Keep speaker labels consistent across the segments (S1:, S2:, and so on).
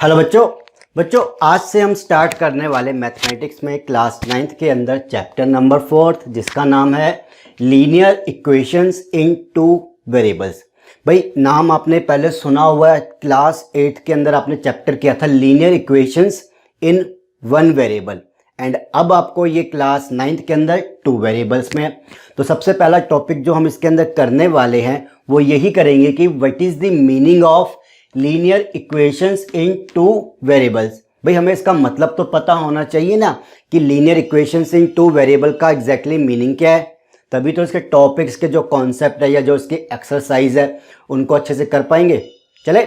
S1: Hello बच्चों बच्चों आज से हम स्टार्ट करने वाले मैथमेटिक्स में क्लास 9th के अंदर चैप्टर नंबर 4 जिसका नाम है linear equations in two variables. भाई नाम आपने पहले सुना हुआ है, क्लास 8 के अंदर आपने चैप्टर किया था linear equations in one variable and अब आपको ये क्लास 9th के अंदर टू वेरिएबल्स में है। तो सबसे पहला टॉपिक जो हम इसके अंदर करने वाले हैं वो यही करेंगे कि what is the meaning of linear equations in two variables. भाई हमें इसका मतलब तो पता होना चाहिए ना कि linear equations in two variable का एग्जैक्टली मीनिंग क्या है, तभी तो इसके टॉपिक्स के जो कॉन्सेप्ट है या जो इसकी एक्सरसाइज है उनको अच्छे से कर पाएंगे। चले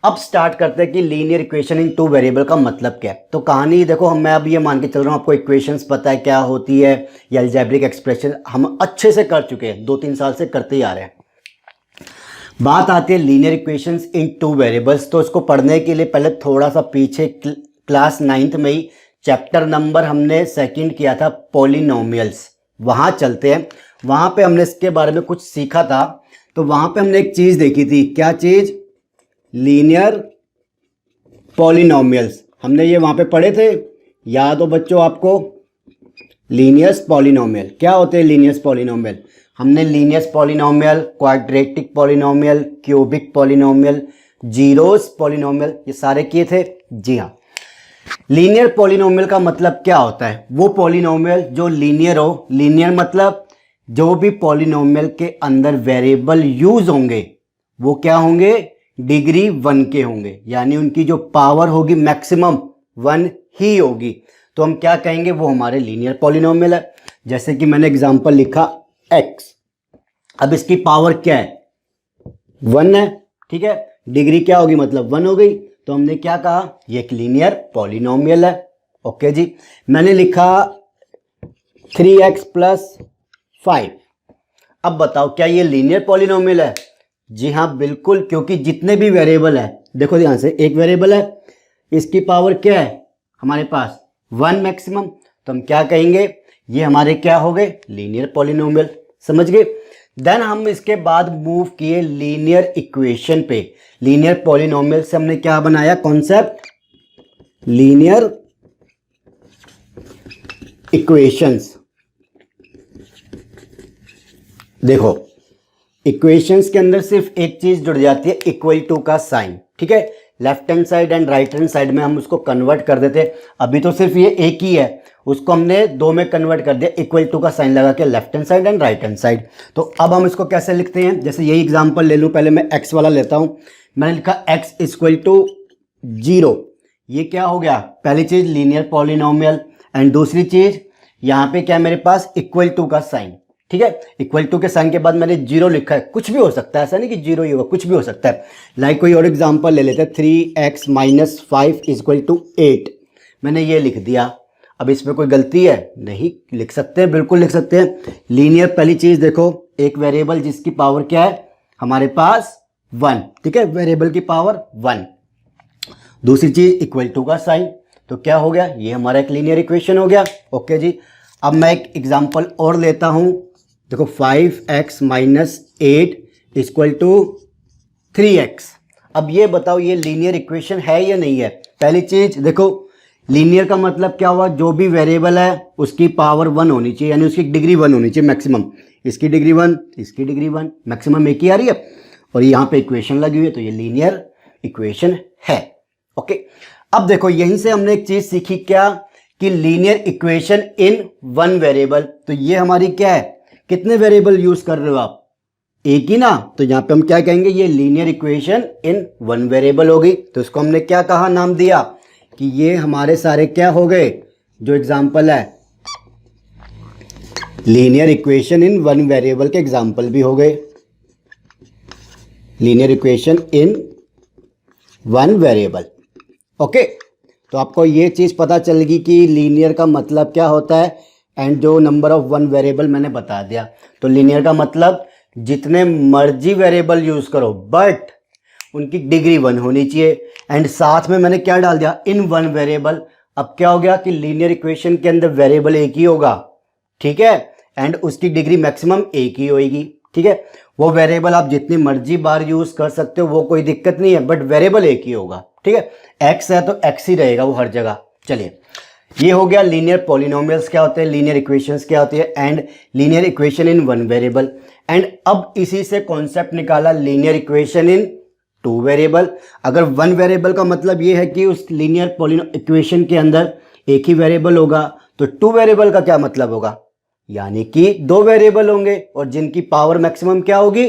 S1: अब स्टार्ट करते हैं कि linear equation in two variable का मतलब क्या है। तो कहानी देखो, मैं अब ये मान के चल रहा हूँ आपको इक्वेशंस पता है क्या होती है या अलजेब्रिक एक्सप्रेशन हम अच्छे से कर चुके हैं, 2-3 साल से करते ही आ रहे हैं। बात आती है linear equations in two variables, तो इसको पढ़ने के लिए पहले थोड़ा सा पीछे क्लास 9th में ही चैप्टर नंबर हमने सेकंड किया था पॉलिनोमियल्स, वहाँ चलते हैं। वहाँ पे हमने इसके बारे में कुछ सीखा था। तो वहाँ पे हमने एक चीज़ देखी थी, क्या चीज़? Linear polynomials. हमने ये वहाँ पे पढ़े थे, याद हो बच्चों आपको? लीनियस पॉलिनोमियल क्या होते हैं? लीनियस पॉलिनोमियल हमने Linnaeus polynomial, quadratic polynomial, cubic polynomial, zeros polynomial ये सारे किए थे। जी हाँ, लीनियर पॉलिनोमियल का मतलब क्या होता है? वो पॉलिनोमियल जो लीनियर हो। लीनियर मतलब जो भी पॉलिनोमियल के अंदर वेरिएबल यूज होंगे वो क्या होंगे? डिग्री 1 के होंगे, यानी उनकी जो पावर होगी मैक्सिमम 1 ही होगी। तो हम क्या कहेंगे? वो हमारे लीनियर पॉलिनोमियल है। जैसे कि मैंने एग्जांपल लिखा x, अब इसकी पावर क्या है? 1 है, ठीक है। डिग्री क्या होगी? मतलब 1 हो गई। तो हमने क्या कहा? ये एक लीनियर पॉलिनोमियल है। ओके जी। मैंने लिखा 3x + 5। अब बताओ क्या ये लीनियर पॉलिनोमियल है? जी हाँ बिल्कुल, क्योंकि जितने भी वेरिएबल है, देखो ध्यान से, एक वेरिएबल है, इसकी पावर क्या है हमारे पास? 1 मैक्सिमम। तो हम क्या कहेंगे? ये हमारे क्या हो गए? Linear polynomial. समझ गए? देन हम इसके बाद मूव किए लीनियर इक्वेशन पे। लीनियर पॉलिनोमियल से हमने क्या बनाया कॉन्सेप्ट? Linear equations. देखो इक्वेशंस के अंदर सिर्फ एक चीज जुड़ जाती है, इक्वल टू का साइन, ठीक है। Left hand side and right hand side में हम उसको कन्वर्ट कर देते। अभी तो सिर्फ ये एक ही है, उसको हमने 2 में कन्वर्ट कर दिया, इक्वल टू का साइन लगा के left hand side and right hand side. तो अब हम इसको कैसे लिखते हैं? जैसे यही एग्जांपल ले लूं, पहले मैं x वाला लेता हूं। मैंने लिखा x = 0। ये क्या हो गया? पहली चीज लीनियर पॉलिनोमियल एंड दूसरी चीज यहां पे क्या मेरे पास? इक्वल टू का साइन, ठीक है। इक्वल टू के साइन के बाद मैंने 0 लिखा है। कुछ भी हो सकता है, ऐसा नहीं कि 0 ही होगा, कुछ भी हो सकता है। लाइक कोई और एग्जांपल ले लेते हैं, 3x - 5 = 8। मैंने ये लिख दिया। अब इसमें कोई गलती है? नहीं, लिख सकते हैं, बिल्कुल लिख सकते हैं। लीनियर पहली चीज देखो, एक वेरिएबल जिसकी पावर क्या है हमारे पास? 1, ठीक है, वेरिएबल की पावर 1। दूसरी चीज इक्वल टू का साइन। तो क्या हो गया? ये हमारा एक लीनियर इक्वेशन हो गया। ओके जी। अब मैं एक एग्जांपल और लेता हूं, देखो 5x - 8 = 3x। अब ये बताओ ये लीनियर इक्वेशन है या नहीं है? पहली चीज देखो, लीनियर का मतलब क्या हुआ? जो भी वेरिएबल है उसकी पावर 1 होनी चाहिए, यानी उसकी डिग्री 1 होनी चाहिए मैक्सिमम। इसकी डिग्री 1, इसकी डिग्री 1, मैक्सिमम एक ही आ रही है और यहाँ पे इक्वेशन लगी हुई है, तो ये लीनियर इक्वेशन है। ओके, अब देखो यहीं से हमने एक चीज सीखी, क्या? कि linear equation in one variable. तो ये हमारी क्या है? कितने वेरिएबल यूज कर रहे हो आप? एक ही ना। तो यहां पे हम क्या कहेंगे? ये linear equation in one variable हो गई। तो इसको हमने क्या कहा, नाम दिया कि ये हमारे सारे क्या हो गए? जो एग्जांपल है linear equation in one variable के एग्जांपल भी हो गए। Linear equation in one variable. Okay, तो आपको ये चीज पता चलेगी कि लीनियर का मतलब क्या होता है एंड जो नंबर ऑफ वन वेरिएबल मैंने बता दिया। तो लीनियर का मतलब जितने मर्जी वेरिएबल यूज करो बट उनकी डिग्री 1 होनी चाहिए। एंड साथ में मैंने क्या डाल दिया? In one variable. अब क्या हो गया कि लीनियर इक्वेशन के अंदर वेरिएबल एक ही होगा, ठीक है, एंड उसकी डिग्री मैक्सिमम एक ही होगी, ठीक है। वो वेरिएबल आप जितनी मर्जी बार यूज कर सकते हो, वो कोई दिक्कत नहीं है, बट वेरिएबल एक ही होगा, ठीक है, x है तो x ही रहेगा वो हर जगह। चलिए, ये हो गया लीनियर पॉलिनोमियल्स क्या होते हैं, लीनियर इक्वेशंस क्या होती है, and linear equation in one variable. And अब इसी से कॉन्सेप्ट निकाला linear equation in two variable. अगर वन वेरिएबल का मतलब ये है कि उस लीनियर इक्वेशन के अंदर एक ही वेरिएबल होगा, तो टू वेरिएबल का क्या मतलब होगा, यानी कि दो वेरिएबल होंगे और जिनकी पावर मैक्सिमम क्या होगी,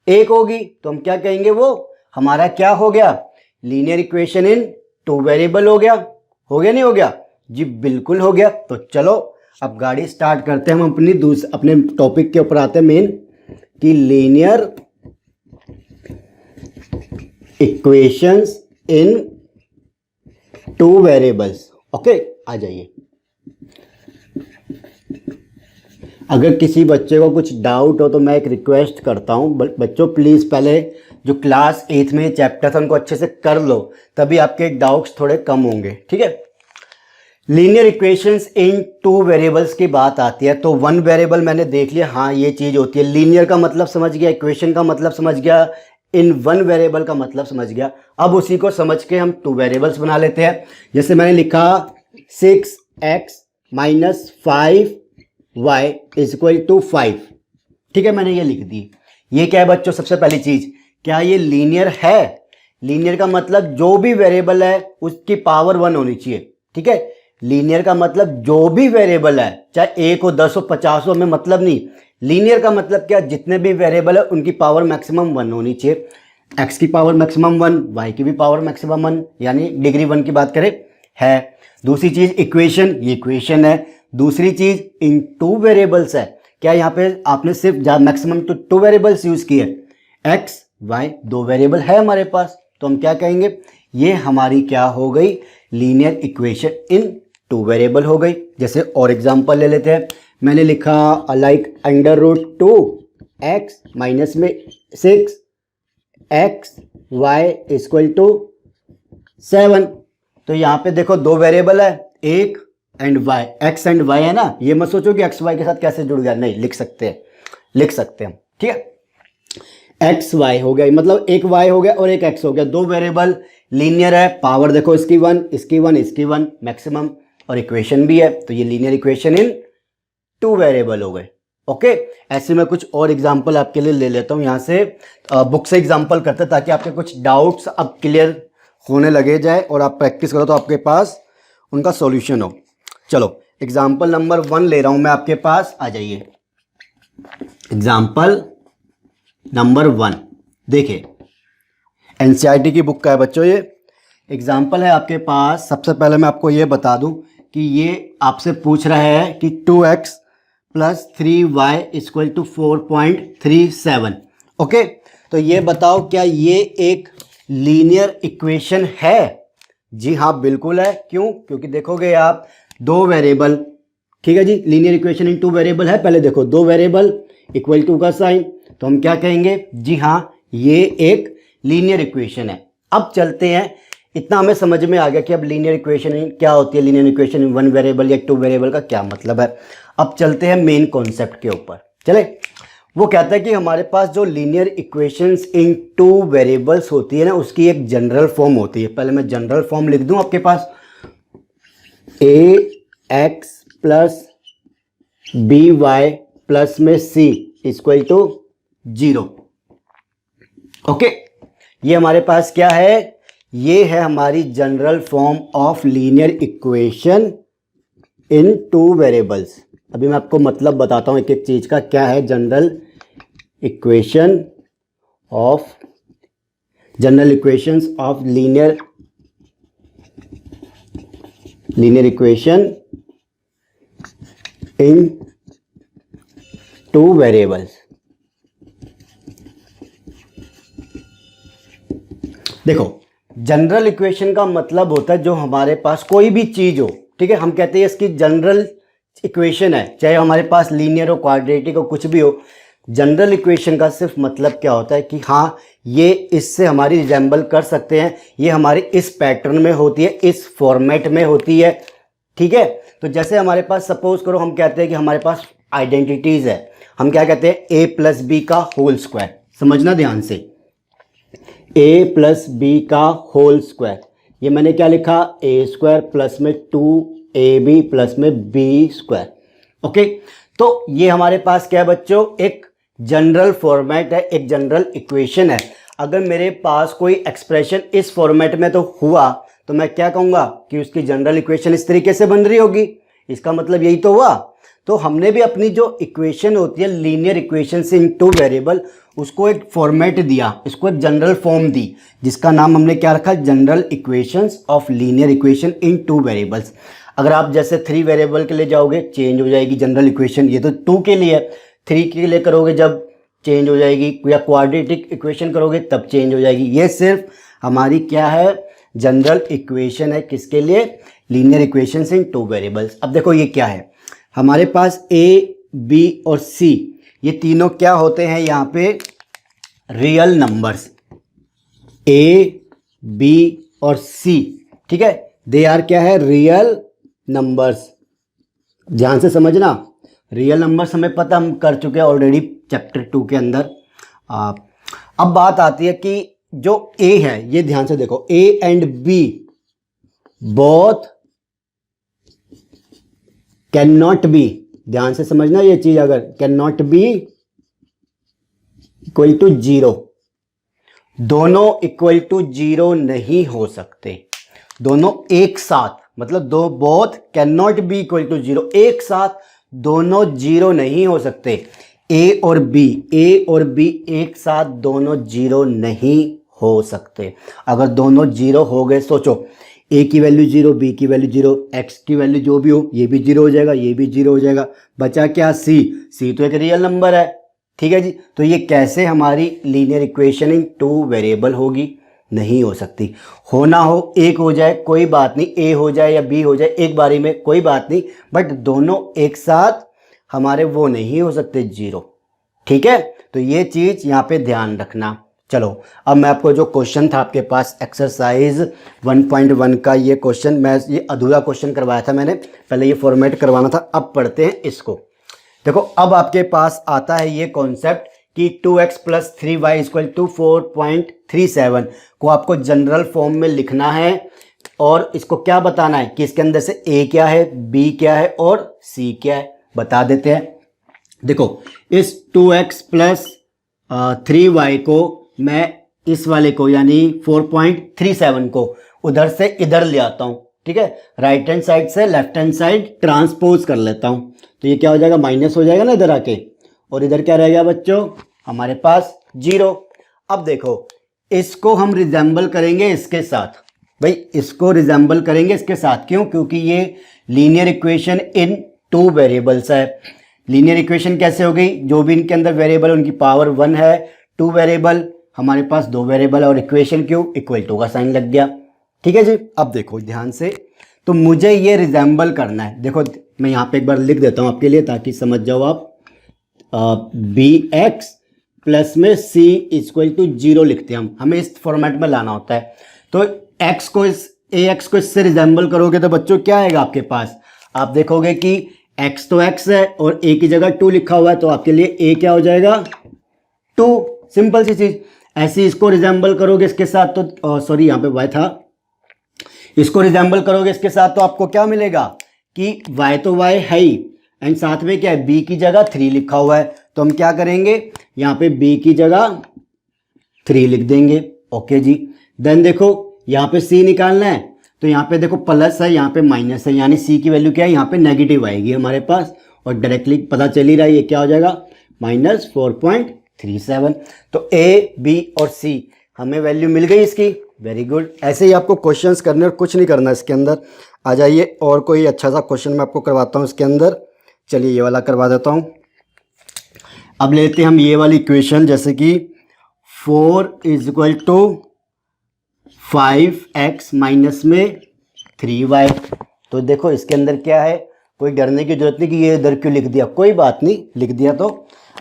S1: एक होगी। तो हम क्या कहेंगे, वो हमारा क्या हो गया, linear equation in two variable हो गया। हो गया नहीं हो गया जी, बिल्कुल हो गया। तो चलो अब गाड़ी स्टार्ट करते हैं, हम अपने टॉपिक के ऊपर आते हैं मेन, कि linear equations in two variables. Okay, आ जाइए। अगर किसी बच्चे को कुछ डाउट हो तो मैं एक रिक्वेस्ट करता हूं, बच्चों प्लीज़ पहले जो क्लास 8th में चैप्टर था उनको अच्छे से कर लो, तभी आपके डाउट्स थोड़े कम होंगे। ठीक है, linear equations in two variables की बात आती है तो वन वेरिएबल मैंने देख लिया, हाँ ये चीज़ होती है। लीनियर का मतलब समझ गया, इक्वेशन का मतलब समझ गया, इन वन वेरिएबल का मतलब समझ गया। अब उसी को समझ के हम टू वेरिएबल्स बना लेते हैं। जैसे मैंने लिखा 6x minus 5y is equal to 5। ठीक है, मैंने ये लिख दी। ये क्या है बच्चों, सबसे पहली चीज़, क्या ये लीनियर है? लीनियर का मतलब जो भी वेरिएबल है उसकी पावर 1 होनी चाहिए। ठीक है, लीनियर का मतलब जो भी वेरिएबल है, चाहे 1 हो 10 हो 50 हो, हमें मतलब नहीं। लीनियर का मतलब क्या, जितने भी वेरिएबल है उनकी पावर मैक्सिमम 1 होनी चाहिए। x की पावर मैक्सिमम 1, y की भी पावर मैक्सिमम 1, यानी डिग्री 1 की बात करें है। दूसरी चीज इक्वेशन, ये इक्वेशन है। दूसरी चीज इन टू वेरिएबल्स है। क्या यहाँ पे आपने सिर्फ मैक्सिमम टू वेरिएबल्स यूज किए, x y दो वेरिएबल है हमारे पास, तो हम क्या कहेंगे, ये हमारी क्या हो गई, linear equation in two variable हो गई। जैसे और एग्जांपल ले लेते हैं, मैंने लिखा like under root 2x minus में 6x y इक्वल टू 7। तो यहाँ पे देखो दो वेरिएबल है, एक and y, x and y है ना। ये मत सोचो कि x y के साथ कैसे जुड़ गया, नहीं, लिख सकते हैं। ठीक है, एक्स वाई हो गया, मतलब एक y हो गया और एक x हो गया, दो वेरिएबल लीनियर है। पावर देखो इसकी 1, इसकी 1, इसकी 1 मैक्सिमम, और इक्वेशन भी है, तो ये linear equation in two variable हो गए। ओके, ऐसे मैं कुछ और एग्जांपल आपके लिए ले लेता हूं यहां से, बुक से एग्जांपल करते हैं ताकि आपके कुछ डाउट्स अब क्लियर होने लगे जाए और आप प्रैक्टिस करो तो आपके पास उनका सॉल्यूशन हो। चलो एग्जांपल नंबर 1 ले रहा हूं मैं आपके पास, आ जाइए। एग्जांपल नंबर 1 देखिए, एनसीईआरटी की बुक का है बच्चों ये। एग्जाम्पल है आपके पास, सबसे पहले मैं आपको ये बता दूं कि ये आपसे पूछ रहा है कि 2x plus 3y equal to 4.37। Okay, तो ये बताओ क्या ये एक लीनियर इक्वेशन है? जी हाँ, बिल्कुल है। क्यों? क्योंकि देखोगे आप दो वेरिएबल, ठीक है जी, linear equation in two variable है। पहले देखो दो वेरिएबल, इक्वल टू का साइन, तो हम क्या कहेंगे, जी हाँ ये एक लीनियर इक्वेशन है। अब चलते हैं, इतना हमें समझ में आ गया कि अब लीनियर इक्वेशन क्या होती है, linear equation in one variable या टू वेरिएबल का क्या मतलब है। अब चलते हैं मेन कॉन्सेप्ट के ऊपर। चले, वो कहता है कि हमारे पास जो linear equations in two variables होती है ना, उसकी एक जनरल फॉर्म होती है। पहले मैं जनरल फॉर्म लिख दूं आपके पास, ax प्लस by प्लस में c इक्वल टू 0। ओके, ये हमारे पास क्या है, ये है हमारी general form of linear equation in two variables. अभी मैं आपको मतलब बताता हूं एक एक चीज का, क्या है general equations of linear equation in two variables. देखो, जनरल इक्वेशन का मतलब होता है जो हमारे पास कोई भी चीज हो, ठीक है, हम कहते हैं इसकी जनरल इक्वेशन है, चाहे हमारे पास लीनियर हो, क्वाड्रेटिक हो, कुछ भी हो। जनरल इक्वेशन का सिर्फ मतलब क्या होता है कि हाँ ये इससे हमारी रिजेंबल कर सकते हैं, ये हमारी इस पैटर्न में होती है, इस फॉर्मेट में होती है। ठीक है, तो जैसे हमारे पास सपोज करो हम कहते हैं कि हमारे पास आइडेंटिटीज है, हम क्या कहते हैं, a प्लस बी का होल स्क्वायर। समझना ध्यान से, ए प्लस बी का होल स्क्वायर, ये मैंने क्या लिखा, ए स्क्वायर प्लस में 2ab प्लस में बी स्क्वायर। ओके, तो ये हमारे पास क्या है बच्चों, एक जनरल फॉर्मेट है, एक जनरल इक्वेशन है। अगर मेरे पास कोई एक्सप्रेशन इस फॉर्मेट में तो हुआ तो मैं क्या कहूँगा कि उसकी जनरल इक्वेशन इस तरीके से बन रही होगी, इसका मतलब यही तो हुआ। तो हमने भी अपनी जो इक्वेशन होती है लीनियर इक्वेशन से इन टू वेरिएबल, उसको एक फॉर्मेट दिया, इसको एक जनरल फॉर्म दी, जिसका नाम हमने क्या रखा, general equations of linear equation in two variables. अगर आप जैसे 3 वेरिएबल के लिए जाओगे चेंज हो जाएगी जनरल इक्वेशन, ये तो 2 के लिए है, 3 के लिए करोगे जब चेंज हो जाएगी, या क्वाड्रेटिक इक्वेशन करोगे तब चेंज हो जाएगी। ये सिर्फ हमारी क्या है, जनरल इक्वेशन है, किसके लिए, linear equation in two variables. अब देखो ये क्या है, हमारे पास ए बी और सी ये तीनों क्या होते हैं यहाँ पे, रियल नंबर्स, ए बी और सी, ठीक है, दे आर क्या है, रियल नंबर्स। ध्यान से समझना, रियल नंबर्स हमें पता, हम कर चुके हैं ऑलरेडी चैप्टर 2 के अंदर। अब बात आती है कि जो ए है, ये ध्यान से देखो, A and B both can not be, ध्यान से समझना ये चीज, अगर can not be equal to 0, दोनों इक्वल टू 0 नहीं हो सकते, दोनों एक साथ, मतलब दो both can not be equal to 0, एक साथ दोनों 0 नहीं हो सकते। ए और बी एक साथ दोनों 0 नहीं हो सकते। अगर दोनों 0 हो गए, सोचो ए की वैल्यू 0, बी की वैल्यू 0, एक्स की वैल्यू जो भी हो, ये भी 0 हो जाएगा, ये भी 0 हो जाएगा, बचा क्या, सी तो एक रियल नंबर है, ठीक है जी। तो ये कैसे हमारी linear equation in two variable होगी, नहीं हो सकती। होना हो एक हो जाए कोई बात नहीं, ए हो जाए या बी हो जाए एक बारी में कोई बात नहीं, बट दोनों एक साथ हमारे वो नहीं हो सकते 0, ठीक है। तो ये चीज यहाँ पे ध्यान रखना। चलो अब मैं आपको जो क्वेश्चन था आपके पास एक्सरसाइज 1.1 का, ये क्वेश्चन मैं ये अधूरा क्वेश्चन करवाया था मैंने, पहले ये फॉर्मेट करवाना था, अब पढ़ते हैं इसको। देखो अब आपके पास आता है ये कॉन्सेप्ट कि 2x plus 3y equal to 4.37 को आपको जनरल फॉर्म में लिखना है, और इसको क्या बताना है कि इसके अंदर से a क्या है, b क्या है और c क्या है, बता देते हैं। देखो इस 2x प्लस 3y को मैं इस वाले को यानी 4.37 को उधर से इधर ले आता हूं, ठीक है, राइट हैंड साइड से लेफ्ट हैंड साइड ट्रांसपोज कर लेता हूं, तो ये क्या हो जाएगा, माइनस हो जाएगा ना इधर आके, और इधर क्या रहेगा बच्चों हमारे पास 0। अब देखो इसको हम रिजेंबल करेंगे इसके साथ, भाई इसको रिजेंबल करेंगे इसके साथ, क्यों, क्योंकि ये linear equation in two variables है। लीनियर इक्वेशन कैसे हो गई, जो भी इनके अंदर वेरिएबल उनकी पावर 1 है, 2 वेरिएबल हमारे पास 2 वेरिएबल, और इक्वेशन क्यों, इक्वल टू का साइन लग गया, ठीक है जी। अब देखो ध्यान से, तो मुझे ये रिजेंबल करना है, देखो मैं यहाँ पे एक बार लिख देता हूँ आपके लिए ताकि समझ जाओ आप, बी एक्स प्लस में सी इक्वल टू 0 लिखते हैं हम, हमें इस फॉर्मेट में लाना होता है। तो एक्स को ए एक्स को इससे रिजेंबल करोगे तो बच्चों क्या आएगा आपके पास, आप देखोगे कि x तो x है और a की जगह 2 लिखा हुआ है, तो आपके लिए a क्या हो जाएगा 2, सिंपल सी चीज। ऐसे इसको रिजेंबल करोगे इसके साथ तो सॉरी यहाँ पे y था, इसको रिजेंबल करोगे इसके साथ तो आपको क्या मिलेगा कि y तो y है ही, एंड साथ में क्या है b की जगह 3 लिखा हुआ है, तो हम क्या करेंगे यहाँ पे b की जगह 3 लिख देंगे, ओके जी। देन देखो यहाँ पे c निकालना है, तो यहाँ पे देखो प्लस है यहाँ पे माइनस है, यानी c की वैल्यू क्या है यहाँ पे नेगेटिव आएगी हमारे पास, और डायरेक्टली पता चल ही रहा है ये क्या हो जाएगा -4.37। तो a b और c हमें वैल्यू मिल गई इसकी, वेरी गुड। ऐसे ही आपको क्वेश्चंस करने और कुछ नहीं करना इसके अंदर। आ जाइए और कोई अच्छा सा क्वेश्चन मैं आपको करवाता हूँ इसके अंदर, चलिए ये वाला करवा देता हूँ। अब लेते हैं हम ये वाली इक्वेशन, जैसे कि 4 = 5x माइनस में 3y। तो देखो इसके अंदर क्या है, कोई डरने की जरूरत नहीं कि ये इधर क्यों लिख दिया, कोई बात नहीं, लिख दिया। तो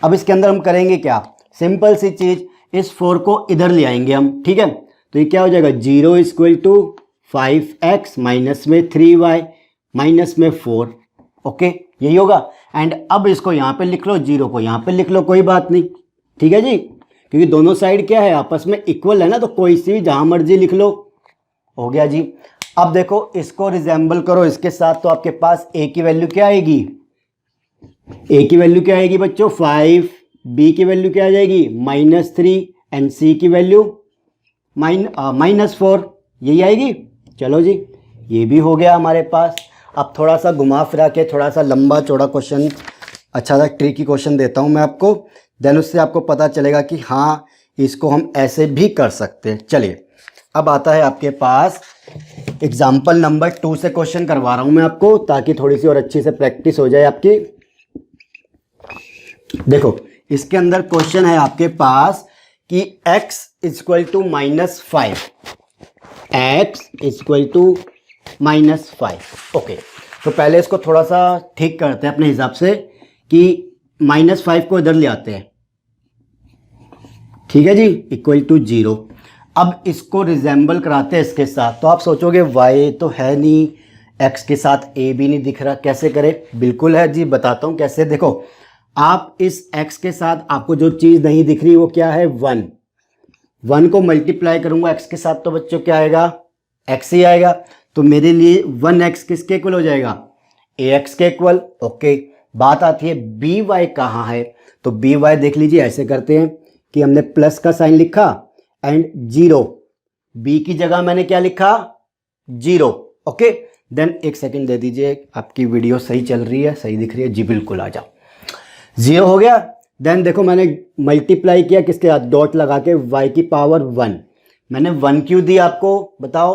S1: अब इसके अंदर हम करेंगे क्या, सिंपल सी चीज, इस 4 को इधर ले आएंगे हम, ठीक है। तो ये क्या हो जाएगा 0 = 5x माइनस में 3y माइनस में 4, ओके यही होगा। एंड अब इसको यहाँ पे लिख लो, 0 को यहाँ पे लिख लो, कोई बात नहीं, ठीक है जी, क्योंकि दोनों साइड क्या है, आपस में इक्वल है ना, तो कोई सी भी जहां मर्जी लिख लो। हो गया जी। अब देखो इसको रिजेंबल करो इसके साथ, तो आपके पास ए की वैल्यू क्या आएगी, ए की वैल्यू क्या आएगी बच्चों 5, बी की वैल्यू क्या आ जाएगी -3 एंड सी की वैल्यू -4, यही आएगी। चलो जी, ये भी हो गया हमारे पास। अब थोड़ा सा घुमा फिरा के थोड़ा सा लंबा चौड़ा क्वेश्चन, अच्छा सा ट्रिकी क्वेश्चन देता हूँ मैं आपको, देन उससे आपको पता चलेगा कि हाँ इसको हम ऐसे भी कर सकते हैं। चलिए अब आता है आपके पास एग्जाम्पल नंबर 2 से क्वेश्चन करवा रहा हूँ मैं आपको, ताकि थोड़ी सी और अच्छी से प्रैक्टिस हो जाए आपकी। देखो इसके अंदर क्वेश्चन है आपके पास कि x equal to -5, x equal to -5। Okay, तो पहले इसको थोड़ा सा ठीक करते हैं अपने हिसाब से कि -5 को इधर ले आते हैं, ठीक है जी, इक्वल टू 0। अब इसको रिजेंबल कराते हैं इसके साथ, तो आप सोचोगे y तो है नहीं, x के साथ a भी नहीं दिख रहा, कैसे करें। बिल्कुल है जी, बताता हूं कैसे। देखो आप इस x के साथ आपको जो चीज़ नहीं दिख रही वो क्या है 1 को मल्टीप्लाई करूंगा x के साथ, तो बच्चों क्या आएगा x ही आएगा। तो मेरे लिए 1x किसके इक्वल हो जाएगा, ax के इक्वल। ओके, बात आती है बी वाई कहाँ है, तो बी वाई देख लीजिए, ऐसे करते हैं कि हमने प्लस का साइन लिखा एंड 0, बी की जगह मैंने क्या लिखा 0। ओके, देन एक सेकंड दे दीजिए, आपकी वीडियो सही चल रही है, सही दिख रही है जी, बिल्कुल आ जाओ। 0 हो गया। देन देखो मैंने मल्टीप्लाई किया किसके साथ, डॉट लगा के y की पावर 1। मैंने 1 क्यों दी आपको बताओ,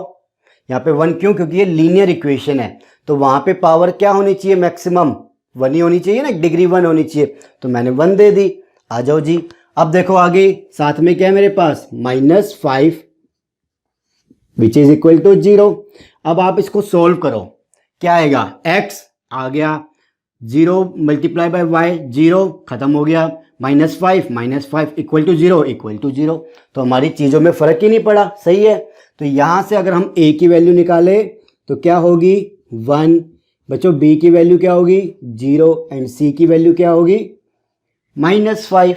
S1: यहाँ पे 1 क्यों, क्योंकि ये लीनियर इक्वेशन है, तो वहां पे पावर क्या होनी चाहिए, मैक्सिमम 1 ही होनी चाहिए ना, डिग्री 1 होनी चाहिए, तो मैंने 1 दे दी। आ जाओ जी। अब देखो आगे साथ में क्या है मेरे पास -5 विच इज इक्वल टू 0। अब आप इसको सोल्व करो, क्या आएगा, x आ गया, 0 मल्टीप्लाई बाय y 0 खत्म हो गया, -5 इक्वल टू 0 इक्वल टू 0। तो हमारी चीज़ों में फ़र्क ही नहीं पड़ा, सही है। तो यहाँ से अगर हम a की वैल्यू निकाले तो क्या होगी 1, बच्चों b की वैल्यू क्या होगी 0 एंड c की वैल्यू क्या होगी -5,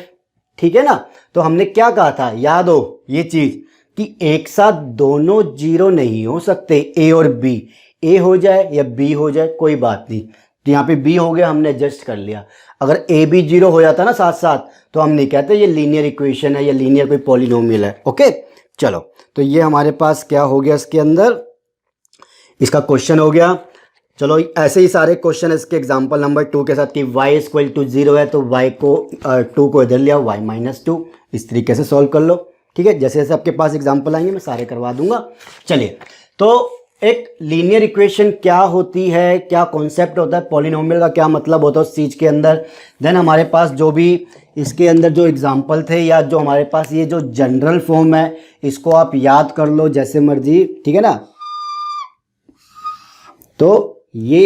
S1: ठीक है ना। तो हमने क्या कहा था, याद हो ये चीज़ कि एक साथ दोनों 0 नहीं हो सकते, a और b, a हो जाए या b हो जाए कोई बात नहीं, तो यहाँ पे b हो गया, हमने एडजस्ट कर लिया। अगर a b 0 हो जाता ना साथ साथ, तो हम नहीं कहते ये लीनियर इक्वेशन है या लीनियर कोई पॉलिनोमियल है। ओके चलो, तो ये हमारे पास क्या हो गया, इसके अंदर इसका क्वेश्चन हो गया। चलो ऐसे ही सारे क्वेश्चन इसके एग्जांपल नंबर 2 के साथ कि y इक्वल टू 0 है, तो y को 2 को इधर ले आओ, y -2, इस तरीके से सॉल्व कर लो, ठीक है। जैसे जैसे आपके पास एग्जांपल आएंगे मैं सारे करवा दूंगा। चलिए, तो एक लीनियर इक्वेशन क्या होती है, क्या कॉन्सेप्ट होता है, पॉलिनोमियल का क्या मतलब होता है उस चीज़ के अंदर। देन हमारे पास जो भी इसके अंदर जो एग्जाम्पल थे या जो हमारे पास ये जो जनरल फॉर्म है, इसको आप याद कर लो जैसे मर्जी, ठीक है ना। तो ये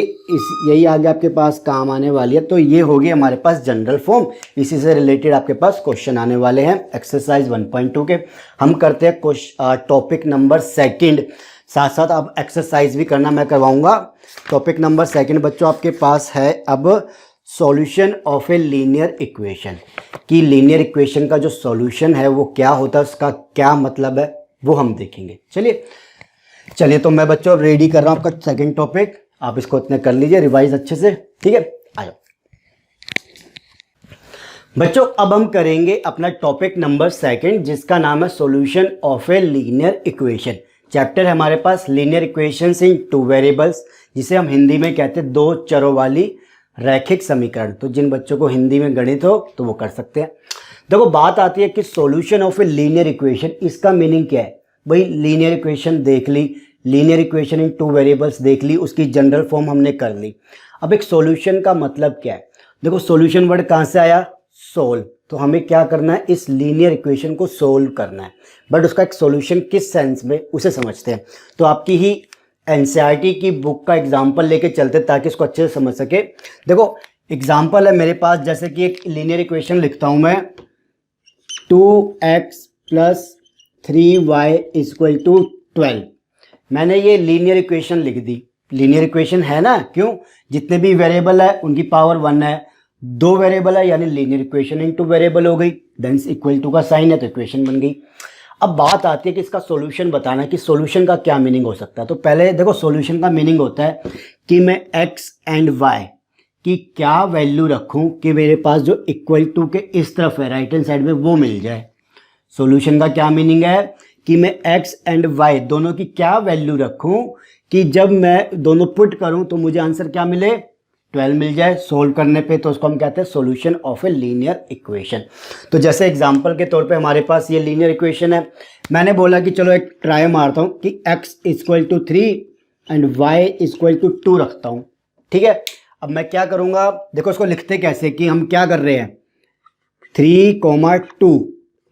S1: यही आगे आपके पास काम आने वाली है। तो ये होगी हमारे पास जनरल फॉर्म, इसी से रिलेटेड आपके पास क्वेश्चन आने वाले हैं एक्सरसाइज 1.2 के। हम करते हैं टॉपिक नंबर 2, साथ साथ अब एक्सरसाइज भी करना मैं करवाऊंगा। टॉपिक नंबर 2 बच्चों आपके पास है अब solution of a linear equation, कि लीनियर इक्वेशन का जो सॉल्यूशन है वो क्या होता है, उसका क्या मतलब है वो हम देखेंगे। चलिए तो मैं बच्चों रेडी कर रहा हूँ आपका 2nd टॉपिक, आप इसको इतने कर लीजिए रिवाइज अच्छे से, ठीक है। आ जाओ बच्चों, अब हम करेंगे अपना टॉपिक नंबर 2 जिसका नाम है solution of a linear equation. Chapter है हमारे पास लीनियर इक्वेशंस इन 2 वेरिएबल्स, जिसे हम हिंदी में कहते हैं 2 चरों वाली रैखिक समीकरण। तो जिन बच्चों को हिंदी में गणित हो तो वो कर सकते हैं। देखो बात आती है कि solution of a linear equation, इसका मीनिंग क्या है भाई। लीनियर इक्वेशन देख ली, लीनियर इक्वेशन इन 2 वेरिएबल्स देख ली, उसकी जनरल फॉर्म हमने कर ली। अब एक सॉल्यूशन का मतलब क्या है, देखो सॉल्यूशन वर्ड कहाँ से आया, सोल्व। तो हमें क्या करना है, इस लीनियर इक्वेशन को सोल्व करना है, बट उसका एक सॉल्यूशन किस सेंस में उसे समझते हैं। तो आपकी ही एनसीईआरटी की बुक का एग्जाम्पल लेके चलते ताकि इसको अच्छे से समझ सके। देखो एग्जाम्पल है मेरे पास, जैसे कि एक लीनियर इक्वेशन लिखता हूँ मैं, 2x + 3y = 12। मैंने ये लीनियर इक्वेशन लिख दी, लीनियर इक्वेशन है ना, क्यों, जितने भी वेरिएबल है उनकी पावर 1 है, दो वेरिएबल है यानी linear equation in two variable हो गई, देन इक्वल टू का साइन है तो इक्वेशन बन गई। अब बात आती है कि इसका सॉल्यूशन बताना कि सॉल्यूशन का क्या मीनिंग हो सकता है। तो पहले देखो सॉल्यूशन का मीनिंग होता है कि मैं x एंड y की क्या वैल्यू रखूं कि मेरे पास जो इक्वल टू के इस तरफ है राइट हैंड साइड में वो मिल जाए। सॉल्यूशन का क्या मीनिंग है कि मैं x एंड y दोनों की क्या वैल्यू रखूं कि जब मैं दोनों पुट करूं तो मुझे आंसर क्या मिले, 12 मिल जाए सोल्व करने पे। तो उसको हम कहते हैं solution of a linear equation. तो जैसे एग्जांपल के तौर पे हमारे पास ये लीनियर इक्वेशन है, मैंने बोला कि चलो एक ट्राई मारता हूं कि x equal to 3 and y equal to 2 रखता हूं। ठीक है, अब मैं क्या करूंगा, देखो इसको लिखते कैसे कि हम क्या कर रहे हैं 3,2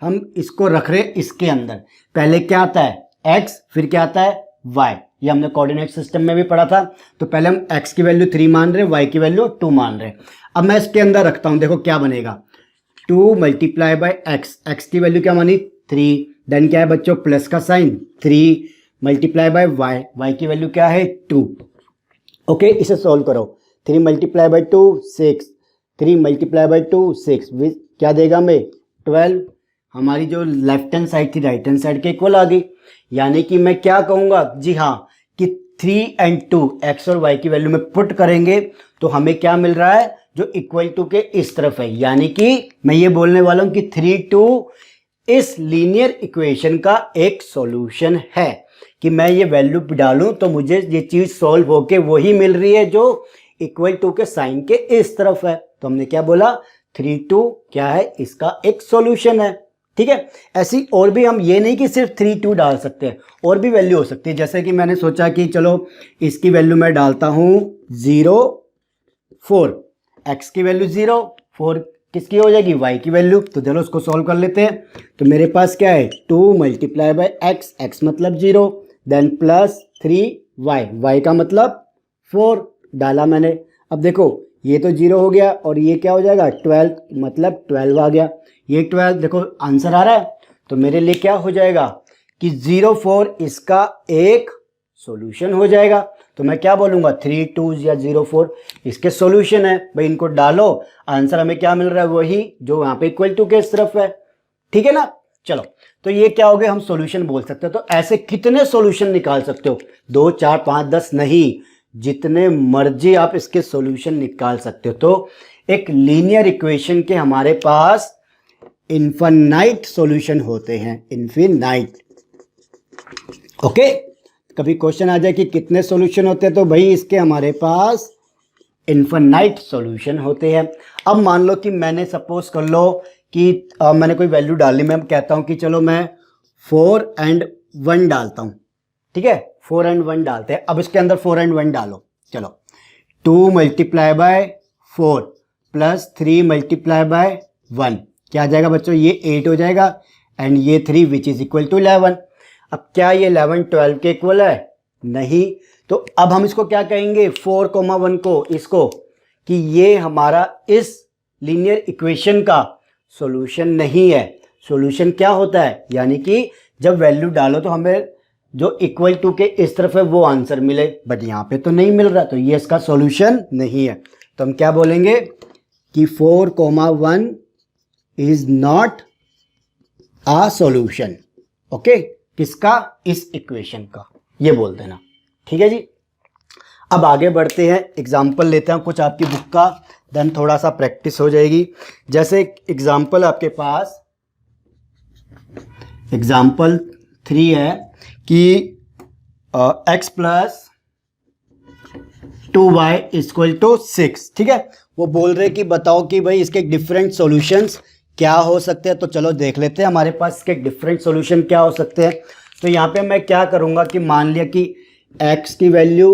S1: हम इसको रख रहे हैं इसके अंदर। पहले क्या आता है x, फिर क्या आता है y, ये हमने कोऑर्डिनेट सिस्टम में भी पढ़ा था। तो पहले हम x की वैल्यू 3 मान रहे हैं, y की वैल्यू 2 मान रहे हैं। अब मैं इसके अंदर रखता हूं, देखो क्या बनेगा 2 मल्टीप्लाई बाय x की वैल्यू क्या मानी 3, देन क्या है बच्चों प्लस का साइन 3 मल्टीप्लाई बाय y की वैल्यू क्या है 2। ओके, इसे सोल्व करो 3 मल्टीप्लाई बाय 2 6, 3 मल्टीप्लाई बाय 2 6 क्या देगा हमें 12। हमारी जो लेफ्ट हैंड साइड थी राइट हैंड साइड के इक्वल आ गई। यानी कि मैं क्या कहूंगा, जी हाँ, कि 3 एंड 2 x और y की वैल्यू में पुट करेंगे तो हमें क्या मिल रहा है जो इक्वल टू के इस तरफ है। यानी कि मैं ये बोलने वाला हूं कि 3 2 इस लीनियर इक्वेशन का एक सॉल्यूशन है कि मैं ये वैल्यू डालूं तो मुझे ये चीज सॉल्व होके वही मिल रही है जो इक्वल टू के साइन के इस तरफ है। तो हमने क्या बोला 3 2 क्या है, इसका एक सॉल्यूशन है। ठीक है, ऐसी और भी हम ये नहीं कि सिर्फ 3 2 डाल सकते हैं, और भी वैल्यू हो सकती है। जैसे कि मैंने सोचा कि चलो इसकी वैल्यू मैं डालता हूं 0 4, x की वैल्यू 0 4 किसकी हो जाएगी y की वैल्यू। तो चलो उसको सॉल्व कर लेते हैं। तो मेरे पास क्या है 2 मल्टीप्लाई बाय x मतलब 0, देन प्लस 3y का मतलब 4 डाला मैंने। अब देखो ये तो 0 हो गया और ये क्या हो जाएगा 12 मतलब 12 आ गया, ये 12 देखो आंसर आ रहा है। तो मेरे लिए क्या हो जाएगा कि 0 4 इसका एक सॉल्यूशन हो जाएगा। तो मैं क्या बोलूंगा 3 2 या 0 4 इसके सॉल्यूशन है। भाई इनको डालो, आंसर हमें क्या मिल रहा है वही जो वहां पे इक्वल टू के इस तरफ है। ठीक है ना, चलो तो ये क्या हो गया, हम सॉल्यूशन बोल सकते हो। तो ऐसे कितने सॉल्यूशन निकाल सकते हो, 2 4 5 10 नहीं, जितने मर्जी आप इसके सॉल्यूशन निकाल सकते हो। तो एक लीनियर इक्वेशन के हमारे पास इनफाइनाइट सॉल्यूशन होते हैं, इनफिनाइट। ओके, कभी क्वेश्चन आ जाए कि कितने सॉल्यूशन होते हैं, तो भाई इसके हमारे पास इनफाइनाइट सॉल्यूशन होते हैं। अब मान लो कि मैंने सपोज कर लो कि मैंने कोई वैल्यू डाली, मैं कहता हूं कि चलो मैं 4 एंड 1 डालता हूं। ठीक है, 4 एंड 1 डालते हैं। अब इसके अंदर 4 एंड 1 डालो, चलो 2 multiply bye 4 plus 3 multiply by 1 क्या आ जाएगा बच्चों, ये 8 हो जाएगा एंड ये 3 विच इज इक्वल टू 11। अब क्या ये 11 12 के इक्वल है, नहीं। तो अब हम इसको क्या कहेंगे 4,1 को, इसको कि ये हमारा इस लीनियर इक्वेशन का सॉल्यूशन नहीं है। सॉल्यूशन क्या होता है, यानी कि जब वैल्यू डालो तो हमें जो इक्वल टू के इस तरफ है वो आंसर मिले, बट यहाँ पे तो नहीं मिल रहा, तो ये इसका सॉल्यूशन नहीं है। तो हम क्या बोलेंगे कि 4,1 is not a solution. Okay, किसका, इस इक्वेशन का, ये बोल देना। ठीक है जी, अब आगे बढ़ते हैं, एग्जाम्पल लेते हैं कुछ आपकी बुक का, देन थोड़ा सा प्रैक्टिस हो जाएगी। जैसे एग्जाम्पल आपके पास एग्जाम्पल 3 है कि x plus 2y equal to 6। ठीक है, वो बोल रहे कि बताओ कि भाई इसके डिफरेंट सॉल्यूशंस क्या हो सकते हैं। तो चलो देख लेते हैं हमारे पास इसके डिफरेंट सॉल्यूशन क्या हो सकते हैं। तो यहाँ पे मैं क्या करूँगा कि मान लिया कि x की वैल्यू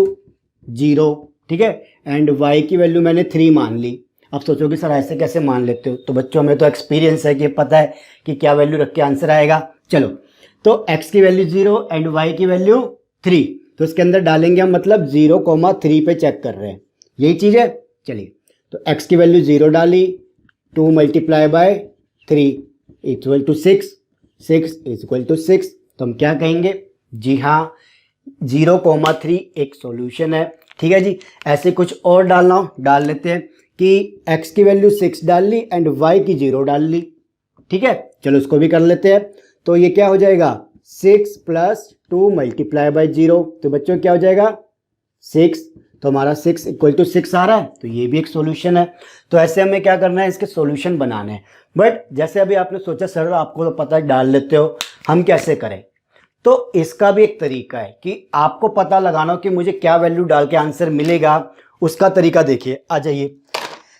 S1: 0, ठीक है, एंड y की वैल्यू मैंने 3 मान ली। अब सोचोगे सर ऐसे कैसे मान लेते हो, तो बच्चों में तो एक्सपीरियंस है कि पता है कि क्या वैल्यू रख के आंसर आएगा। चलो तो x की वैल्यू 0 एंड y की वैल्यू 3, तो इसके अंदर डालेंगे हम, मतलब 0,3 पे चेक कर रहे हैं, यही चीज़ है। चलिए तो x की वैल्यू 0 डाली, 2 multiply by 3 equal to 6, 6 equal to 6। तो हम क्या कहेंगे, जी हाँ 0,3 एक सॉल्यूशन है। ठीक है जी, ऐसे कुछ और डालना हो डाल लेते हैं कि x की वैल्यू 6 डाल ली एंड y की 0 डाल ली। ठीक है, चलो इसको भी कर लेते हैं। तो ये क्या हो जाएगा 6 प्लस 2 मल्टीप्लाई बाई 0, तो बच्चों क्या हो जाएगा 6, तो हमारा 6 इक्वल टू 6 आ रहा है, तो ये भी एक सॉल्यूशन है। तो ऐसे हमें क्या करना है, इसके सॉल्यूशन बनाने हैं। बट जैसे अभी आपने सोचा सर आपको तो पता है डाल लेते हो, हम कैसे करें? तो इसका भी एक तरीका है कि आपको पता लगाना हो कि मुझे क्या वैल्यू डाल के आंसर मिलेगा, उसका तरीका देखिए। आ जाइए,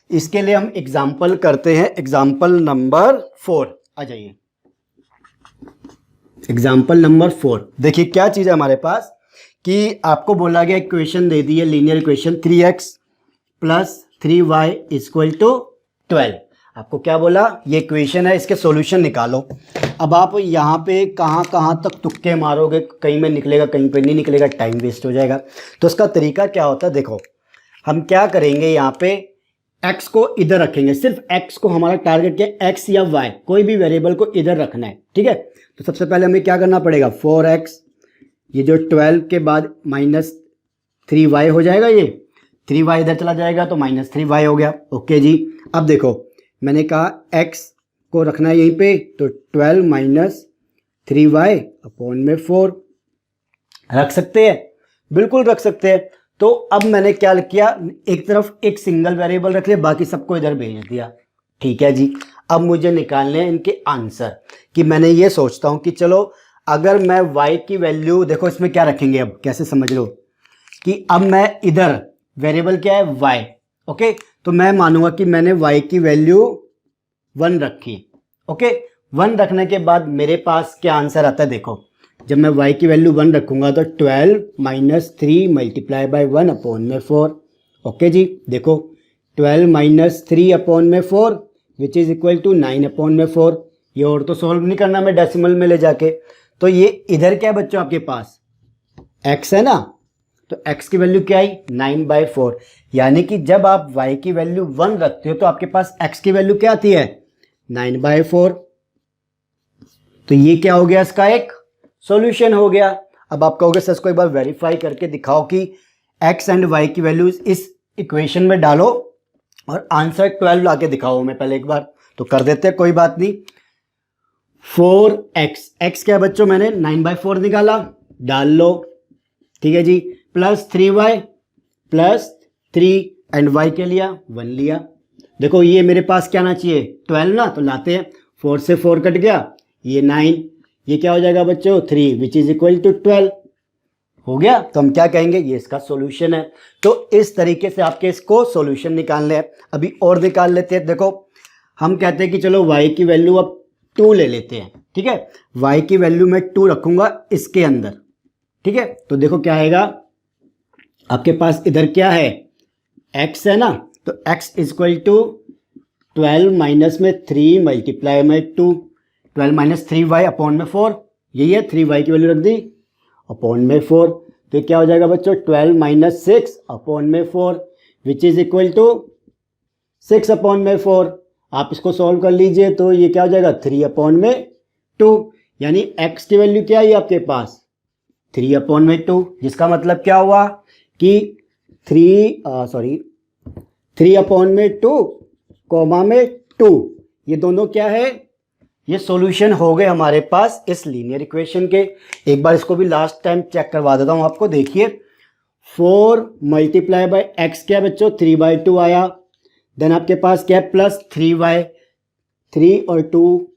S1: इसके लिए हम एग्जाम्पल करते हैं, एग्जाम्पल नंबर 4। आ जाइए, एग्जाम्पल नंबर 4। देखिए क्या चीज़ है हमारे पास कि आपको बोला गया इक्वेशन दे दी है, linear equation 3x plus 3y equal to 12। आपको क्या बोला, ये इक्वेशन है, इसके सॉल्यूशन निकालो। अब आप यहाँ पे कहाँ कहाँ तक तुक्के मारोगे, कहीं में निकलेगा कहीं पे नहीं निकलेगा, टाइम वेस्ट हो जाएगा। तो इसका तरीका क्या होता है, देखो हम क्या करेंगे, यहाँ पे x को इधर रखेंगे, सिर्फ x को, हमारा टारगेट क्या x या y, कोई भी वेरिएबल को इधर रखना है। ठीक है, तो सबसे पहले हमें क्या करना पड़ेगा 4x, ये जो 12 के बाद माइनस 3y हो जाएगा, ये 3y इधर चला जाएगा तो माइनस 3y हो गया। ओके जी, अब देखो मैंने कहा x को रखना है यहीं पे, तो 12 माइनस 3y अपॉन में 4 रख सकते हैं, बिल्कुल रख सकते हैं। तो अब मैंने क्या किया, एक तरफ एक सिंगल वेरिएबल रख लिया, बाकी सबको इधर भेज दिया। ठीक है जी, अब मुझे निकालने हैं इनके आंसर, कि मैंने ये सोचता हूं कि चलो अगर मैं y की वैल्यू, देखो इसमें क्या रखेंगे, अब कैसे समझ लो कि अब मैं इधर वेरिएबल क्या है y, ओके, तो मैं मानूंगा कि मैंने y की वैल्यू 1 रखी। ओके, 1 रखने के बाद मेरे पास क्या आंसर आता है, देखो जब मैं y की वैल्यू 1 रखूंगा तो 12 माइनस 3 मल्टीप्लाई बाई 1 अपॉन में 4। ओके जी, देखो 12 माइनस 3 अपॉन में 4 which is equal to 9 upon में 4। ये और तो सॉल्व नहीं करना मैं डेसिमल में ले जाके, तो ये इधर क्या है बच्चों आपके पास x है ना, तो x की वैल्यू क्या आई 9/4, यानी कि जब आप y की वैल्यू 1 रखते हो तो आपके पास x की वैल्यू क्या आती है 9/4। तो ये क्या हो गया, इसका एक सॉल्यूशन हो गया। अब आप कहोगे सर इसको एक बार वेरीफाई करके दिखाओ कि x एंड y की वैल्यूज इस इक्वेशन में डालो और आंसर 12 लाके दिखाओ। मैं पहले एक बार तो कर देते हैं, कोई बात नहीं। 4x, x क्या है बच्चों, मैंने 9/4 निकाला, डाल लो। ठीक है जी, plus 3y plus 3 and y के लिया 1 लिया। देखो ये मेरे पास क्या आना चाहिए 12 ना, तो लाते हैं, 4 से 4 कट गया, ये 9, ये क्या हो जाएगा बच्चों 3 विच इज इक्वल टू 12 हो गया। तो हम क्या कहेंगे, ये इसका सॉल्यूशन है। तो इस तरीके से आपके इसको सॉल्यूशन निकालने हैं। अभी और निकाल लेते हैं। देखो हम कहते हैं कि चलो y की वैल्यू अब 2 ले लेते हैं। ठीक है, y की वैल्यू मैं 2 रखूंगा इसके अंदर। ठीक है, तो देखो क्या आएगा आपके पास, इधर क्या है x है ना, तो x इक्वल टू 12 माइनस में 3 मल्टीप्लाई में 2, 12 माइनस 3y अपॉन में 4, यही है 3y की वैल्यू रख दी अपॉन में 4। तो क्या हो जाएगा बच्चों 12 माइनस 6 अपॉन में 4 which is equal to 6 upon में 4। आप इसको सॉल्व कर लीजिए तो ये क्या हो जाएगा 3 अपॉन में 2, यानी x की वैल्यू क्या है आपके पास 3 अपॉन में 2, जिसका मतलब क्या हुआ कि 3 अपॉन में 2 कॉमा में 2, ये दोनों क्या है, ये सॉल्यूशन हो गए हमारे पास इस लीनियर इक्वेशन के। एक बार इसको भी लास्ट टाइम चेक करवा देता हूं आपको। देखिए 4 मल्टीप्लाई बाई एक्स क्या है बच्चों 3/2 आया, देन आपके पास क्या है प्लस 3y, 3 और 2,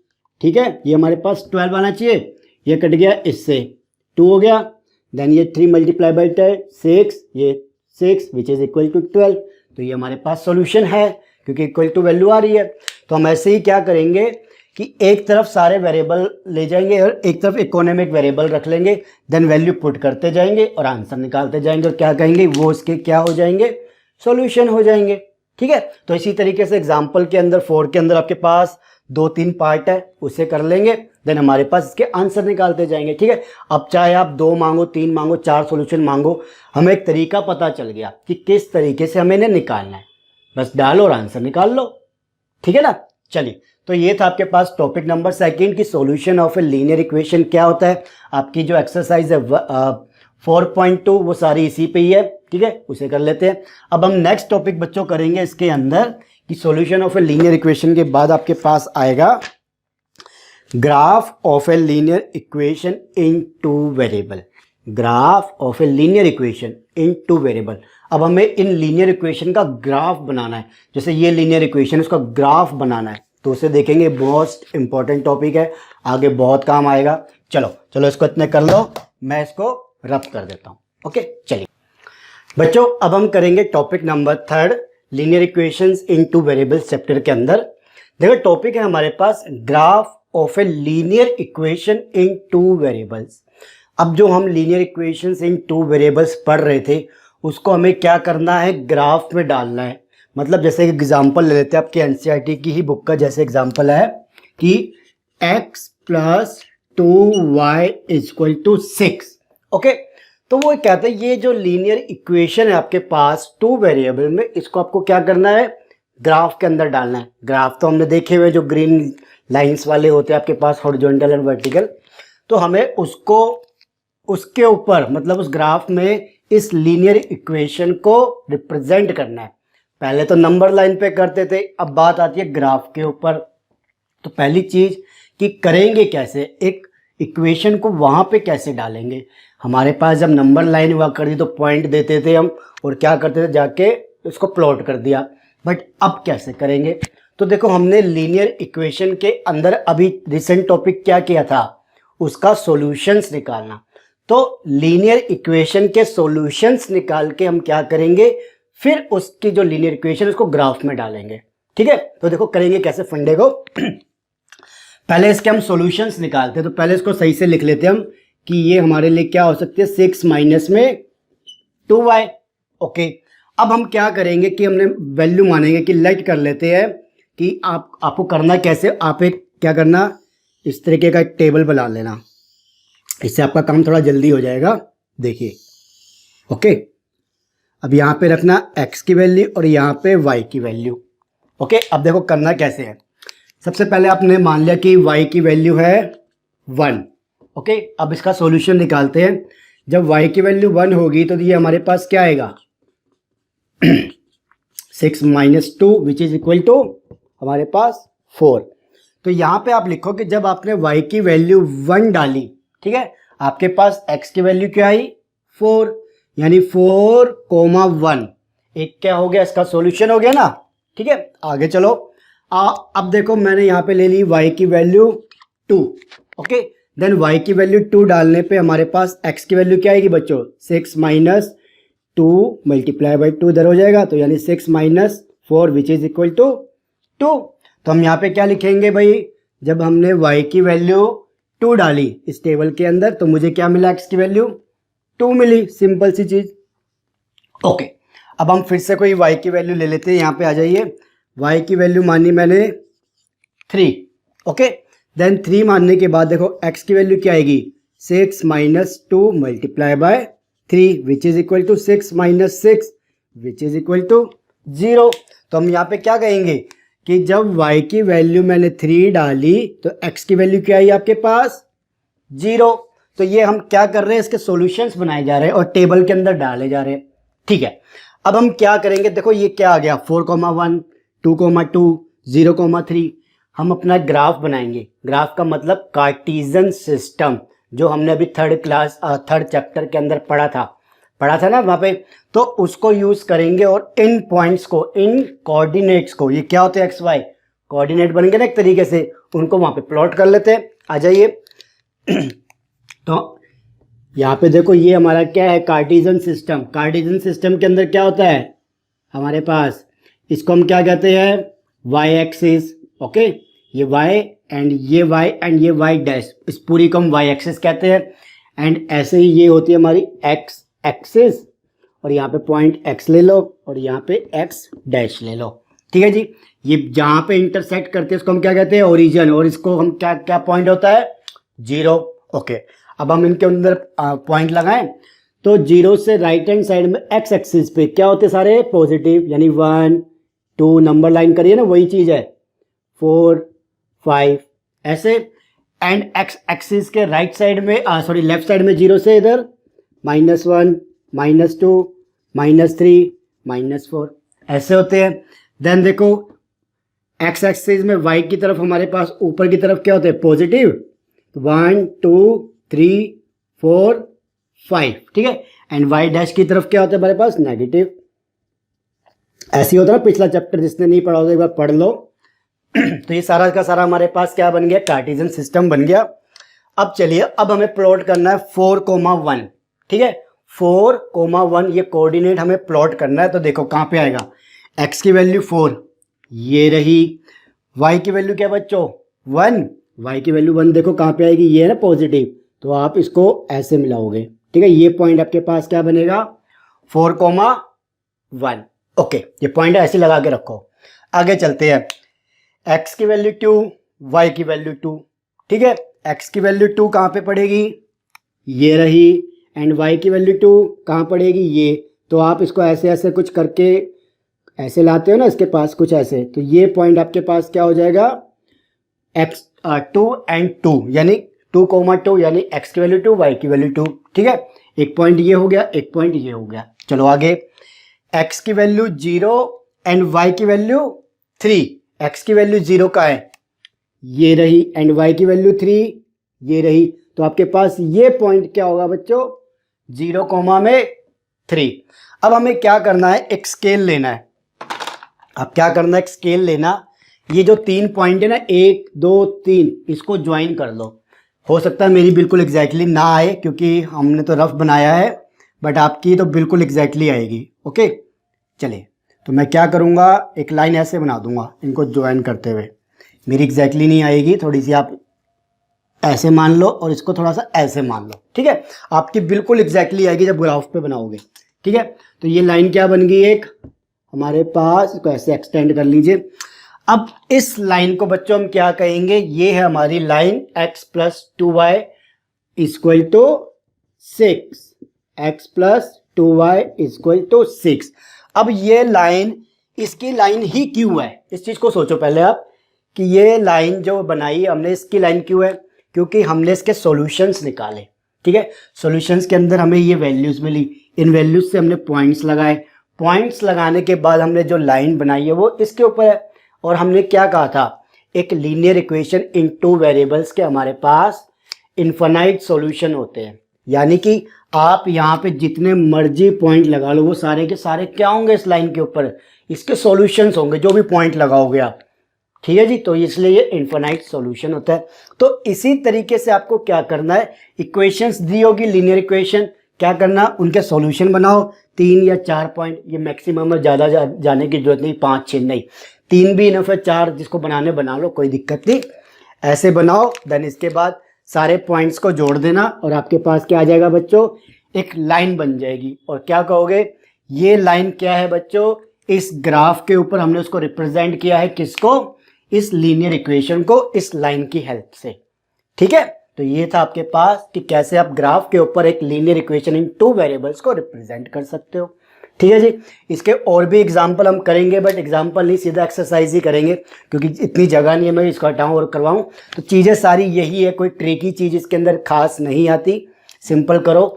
S1: ठीक है, ये हमारे पास 12 आना चाहिए, ये कट गया इससे 2 हो गया, देन ये 3 मल्टीप्लाई बाई 6, ये 6 विच इज इक्वल टू 12। तो ये हमारे पास सॉल्यूशन है क्योंकि इक्वल टू वैल्यू आ रही है। तो हम ऐसे ही क्या करेंगे कि एक तरफ सारे वेरिएबल ले जाएंगे और एक तरफ इकोनॉमिक वेरिएबल रख लेंगे, देन वैल्यू पुट करते जाएंगे और आंसर निकालते जाएंगे और क्या कहेंगे वो इसके क्या हो जाएंगे सॉल्यूशन हो जाएंगे। ठीक है, तो इसी तरीके से एग्जाम्पल के अंदर 4 के अंदर आपके पास 2-3 पार्ट है, उसे कर लेंगे, देन हमारे पास इसके आंसर निकालते जाएंगे। ठीक है, अब चाहे आप 2 मांगो 3 मांगो 4 सॉल्यूशन मांगो, हमें एक तरीका पता चल गया कि किस तरीके से हमें इन्हें निकालना है, बस डालो और आंसर निकाल लो। ठीक है ना, चलिए तो ये था आपके पास टॉपिक नंबर 2 की solution of a linear equation क्या होता है। आपकी जो एक्सरसाइज है 4.2 वो सारी इसी पे ही है, ठीक है, उसे कर लेते हैं। अब हम नेक्स्ट टॉपिक बच्चों करेंगे इसके अंदर कि solution of a linear equation के बाद आपके पास आएगा graph of a linear equation in two variable. Graph of a linear equation in two variable. अब हमें इन लीनियर इक्वेशन का ग्राफ बनाना है, जैसे ये लीनियर इक्वेशन उसका ग्राफ बनाना है, तो उसे देखेंगे। मोस्ट इंपॉर्टेंट टॉपिक है, आगे बहुत काम आएगा। चलो इसको इतने कर लो, मैं इसको रब कर देता हूँ। ओके चलिए बच्चों, अब हम करेंगे topic number 3 linear equations in two variables chapter के अंदर। देखो टॉपिक है हमारे पास graph of a linear equation in two variables. अब जो हम linear equations in two variables पढ़ रहे थे उसको हमें क्या करना है, ग्राफ में डालना है। मतलब जैसे एग्जांपल ले लेते हैं आपके एनसीईआरटी की ही बुक का, जैसे एग्जांपल है कि x + 2y = 6। ओके, तो वो कहते हैं ये जो लीनियर इक्वेशन है आपके पास टू वेरिएबल में, इसको आपको क्या करना है, ग्राफ के अंदर डालना है। ग्राफ तो हमने देखे हुए जो ग्रीन लाइंस वाले होते हैं आपके पास, हॉरिजॉन्टल एंड वर्टिकल, तो हमें उसको उसके ऊपर मतलब उस ग्राफ में इस लीनियर इक्वेशन को रिप्रेजेंट करना है। पहले तो नंबर लाइन पे करते थे, अब बात आती है ग्राफ के ऊपर। तो पहली चीज कि करेंगे कैसे, एक इक्वेशन को वहां पे कैसे डालेंगे। हमारे पास जब नंबर लाइन हुआ करती तो पॉइंट देते थे हम और क्या करते थे, जाके उसको प्लॉट कर दिया। बट अब कैसे करेंगे, तो देखो हमने लीनियर इक्वेशन के अंदर अभी रिसेंट टॉपिक क्या किया था, उसका सॉल्यूशंस निकालना। तो लीनियर इक्वेशन के सॉल्यूशंस निकाल के हम क्या करेंगे, फिर उसकी जो लीनियर इक्वेशन उसको ग्राफ में डालेंगे। ठीक है, तो देखो करेंगे कैसे फंडे को। पहले इसके हम सॉल्यूशंस निकालते हैं, तो पहले इसको सही से लिख लेते हैं हम कि ये हमारे लिए क्या हो सकती है, 6 - 2y। ओके, अब हम क्या करेंगे कि हमने वैल्यू मानेंगे कि लेट कर लेते हैं कि आपको करना कैसे, आप एक क्या करना, इस तरीके का एक टेबल बना लेना, इससे आपका काम थोड़ा जल्दी हो जाएगा। देखिए ओके, अब यहाँ पे रखना x की वैल्यू और यहाँ पे y की वैल्यू। ओके, अब देखो करना कैसे है। सबसे पहले आपने मान लिया कि y की वैल्यू है 1। ओके, अब इसका सॉल्यूशन निकालते हैं। जब y की वैल्यू 1 होगी तो ये हमारे पास क्या आएगा 6 - 2 = हमारे पास 4। तो यहाँ पे आप लिखो कि जब आपने y की वैल्यू 1 डाली, ठीक है, आपके पास x की वैल्यू क्या आई 4, यानी 4, 1 एक क्या हो गया, इसका सॉल्यूशन हो गया ना। ठीक है, आगे चलो। अब देखो मैंने यहाँ पे ले ली y की वैल्यू 2। ओके, देन y की वैल्यू 2 डालने पे हमारे पास x की वैल्यू क्या आएगी बच्चों, 6 - 2 × 2 इधर हो जाएगा, तो यानी 6 - 4 = 2। तो हम यहाँ पे क्या लिखेंगे भाई, जब हमने y की वैल्यू 2 डाली इस टेबल के अंदर तो मुझे क्या मिला, x की वैल्यू 2 मिली, सिंपल सी चीज। ओके, अब हम फिर से कोई y की वैल्यू ले लेते हैं, यहाँ पे आ जाइए। y की वैल्यू मानी मैंने 3। ओके, देन 3 मानने के बाद देखो x की वैल्यू क्या आएगी, 6 - 2 × 3 = 6 - 6 0। तो हम यहाँ पे क्या कहेंगे कि जब y की वैल्यू मैंने 3 डाली तो x की वैल्यू क्या आई आपके पास 0। तो ये हम क्या कर रहे हैं, इसके सॉल्यूशंस बनाए जा रहे हैं और टेबल के अंदर डाले जा रहे हैं। ठीक है, अब हम क्या करेंगे, देखो ये क्या आ गया 4, 1, 2, 2, 0, 3। हम अपना ग्राफ बनाएंगे। ग्राफ का मतलब कार्टेशियन सिस्टम, जो हमने अभी थर्ड चैप्टर के अंदर पढ़ा था ना वहाँ पे, तो उसको यूज करेंगे और इन पॉइंट्स को, इन कोऑर्डिनेट्स को, ये क्या होते हैं XY कोऑर्डिनेट बनेंगे ना एक तरीके से, उनको वहाँ पे प्लॉट कर लेते हैं। आ जाइए। तो यहाँ पे देखो ये हमारा क्या है, कार्टेशियन सिस्टम। कार्टेशियन सिस्टम के अंदर क्या होता है हमारे पास, इसको हम क्या कहते हैं, y एक्सिस। ओके, ये y एंड ये y एंड ये y डैश, इस पूरी को हम y एक्सिस कहते हैं। एंड ऐसे ही ये होती है हमारी x एक्सिस, और यहाँ पे पॉइंट x ले लो और यहाँ पे x डैश ले लो। ठीक है जी, ये जहाँ पे इंटरसेक्ट करते हैं उसको हम क्या कहते हैं, ओरिजिन, और इसको हम क्या क्या पॉइंट होता है 0। ओके, अब हम इनके अंदर पॉइंट लगाएं तो 0 से राइट हैंड साइड में x एक्सिस पे क्या होते सारे पॉजिटिव, यानी 1, 2 नंबर लाइन करिए ना, वही चीज है 4, 5 ऐसे। एंड x एक्सिस के राइट साइड में लेफ्ट साइड में 0 से इधर -1, -2, -3, -4 ऐसे होते हैं। देन देखो एक्स एक्सिस में वाई की तरफ हमारे पास ऊपर की तरफ क्या होते हैं, पॉजिटिव, 1 2 3 4 5, ठीक है। एंड वाई डैश की तरफ क्या होता है हमारे पास, नेगेटिव। ऐसे ही होता है ना, पिछला चैप्टर जिसने नहीं पढ़ा हो एक बार पढ़ लो। तो ये सारा का सारा हमारे पास क्या बन गया, कार्टेशियन सिस्टम बन गया। अब चलिए, अब हमें प्लॉट करना है 4,1, ठीक है। 4,1 ये कोऑर्डिनेट हमें प्लॉट करना है। तो देखो कहाँ पे आएगा, x की वैल्यू 4 ये रही, y की वैल्यू क्या बच्चों 1, y की वैल्यू 1 देखो कहाँ पे आएगी, ये है ना पॉजिटिव, तो आप इसको ऐसे मिलाओगे, ठीक है। ये पॉइंट आपके पास क्या बनेगा 4,1, ओके। ये पॉइंट ऐसे लगा के रखो। आगे चलते हैं, x की वैल्यू 2, y की वैल्यू 2, ठीक है। x की वैल्यू 2 कहाँ पे पड़ेगी, ये रही, एंड y की वैल्यू 2 कहाँ पड़ेगी, ये। तो आप इसको ऐसे ऐसे कुछ करके ऐसे लाते हो ना इसके पास कुछ ऐसे, तो ये पॉइंट आपके पास क्या हो जाएगा, x 2 एंड 2 यानी 2,2 यानी x की वैल्यू 2, y की वैल्यू 2, ठीक है। एक पॉइंट ये हो गया, एक पॉइंट ये हो गया। चलो आगे, x की वैल्यू 0 एंड y की वैल्यू 3, x की वैल्यू 0 का है, ये रही, एंड y की वैल्यू 3 ये रही। तो आपके पास ये पॉइंट क्या होगा बच्चों, 0,3। अब हमें क्या करना है, एक स्केल लेना है। अब क्या करना है, एक स्केल लेना, ये जो 3 पॉइंट है ना 1 2 3, इसको ज्वाइन कर लो। हो सकता है मेरी बिल्कुल एग्जैक्टली ना आए क्योंकि हमने तो रफ बनाया है, बट आपकी तो बिल्कुल एग्जैक्टली आएगी, ओके। चलिए, तो मैं क्या करूँगा, एक लाइन ऐसे बना दूंगा इनको ज्वाइन करते हुए। मेरी एग्जैक्टली नहीं आएगी, थोड़ी सी आप ऐसे मान लो और इसको थोड़ा सा ऐसे मान लो, ठीक है। आपकी बिल्कुल एग्जैक्टली आएगी जब ग्राफ पे बनाओगे, ठीक है। तो ये लाइन क्या बन गई, एक हमारे पास, इसको ऐसे एक्सटेंड कर लीजिए। अब इस लाइन को बच्चों हम क्या कहेंगे, ये है हमारी line x + 2y = 6, x + 2y = 6। अब ये लाइन, इसकी लाइन ही क्यों है, इस चीज को सोचो पहले आप, कि ये लाइन जो बनाई हमने इसकी लाइन क्यों है, क्योंकि हमने इसके सॉल्यूशंस निकाले, ठीक है। सॉल्यूशंस के अंदर हमें ये वैल्यूज मिली, इन वैल्यूज से हमने पॉइंट्स लगाए, पॉइंट्स लगाने के बाद हमने जो लाइन बनाई है वो इसके ऊपर है। और हमने क्या कहा था, एक लीनियर इक्वेशन इन 2 वेरिएबल्स के हमारे पास इनफाइनाइट सॉल्यूशन होते हैं। यानी कि आप यहाँ पे जितने मर्जी पॉइंट लगा लो, वो सारे के सारे क्या होंगे इस लाइन के ऊपर, इसके सॉल्यूशंस होंगे, जो भी पॉइंट लगाओगे आप, ठीक है जी। तो इसलिए ये इनफाइनाइट सॉल्यूशन होता है। तो इसी तरीके से आपको क्या करना है, इक्वेशंस दी होगी लीनियर इक्वेशन, क्या करना, उनके सॉल्यूशन बनाओ, 3 या 4 पॉइंट, ये मैक्सिमम है, ज़्यादा जाने की जरूरत नहीं, 5 6 नहीं, 3 भी इनफ है, 4 जिसको बनाने बना लो, कोई दिक्कत नहीं, ऐसे बनाओ। देन इसके बाद सारे पॉइंट्स को जोड़ देना और आपके पास क्या आ जाएगा बच्चों, एक लाइन बन जाएगी। और क्या कहोगे, ये लाइन क्या है बच्चों, इस ग्राफ के ऊपर हमने उसको रिप्रेजेंट किया है, किसको, इस लीनियर इक्वेशन को इस लाइन की हेल्प से, ठीक है। तो ये था आपके पास कि कैसे आप ग्राफ के ऊपर एक लीनियर इक्वेशन इन 2 वेरिएबल्स को रिप्रेजेंट कर सकते हो, ठीक है जी। इसके और भी एग्जाम्पल हम करेंगे, बट एग्जाम्पल नहीं, सीधा एक्सरसाइज ही करेंगे क्योंकि इतनी जगह नहीं है मैं इसको हटाऊँ और करवाऊँ। तो चीज़ें सारी यही है, कोई ट्रिकी चीज़ इसके अंदर खास नहीं आती। सिंपल करो,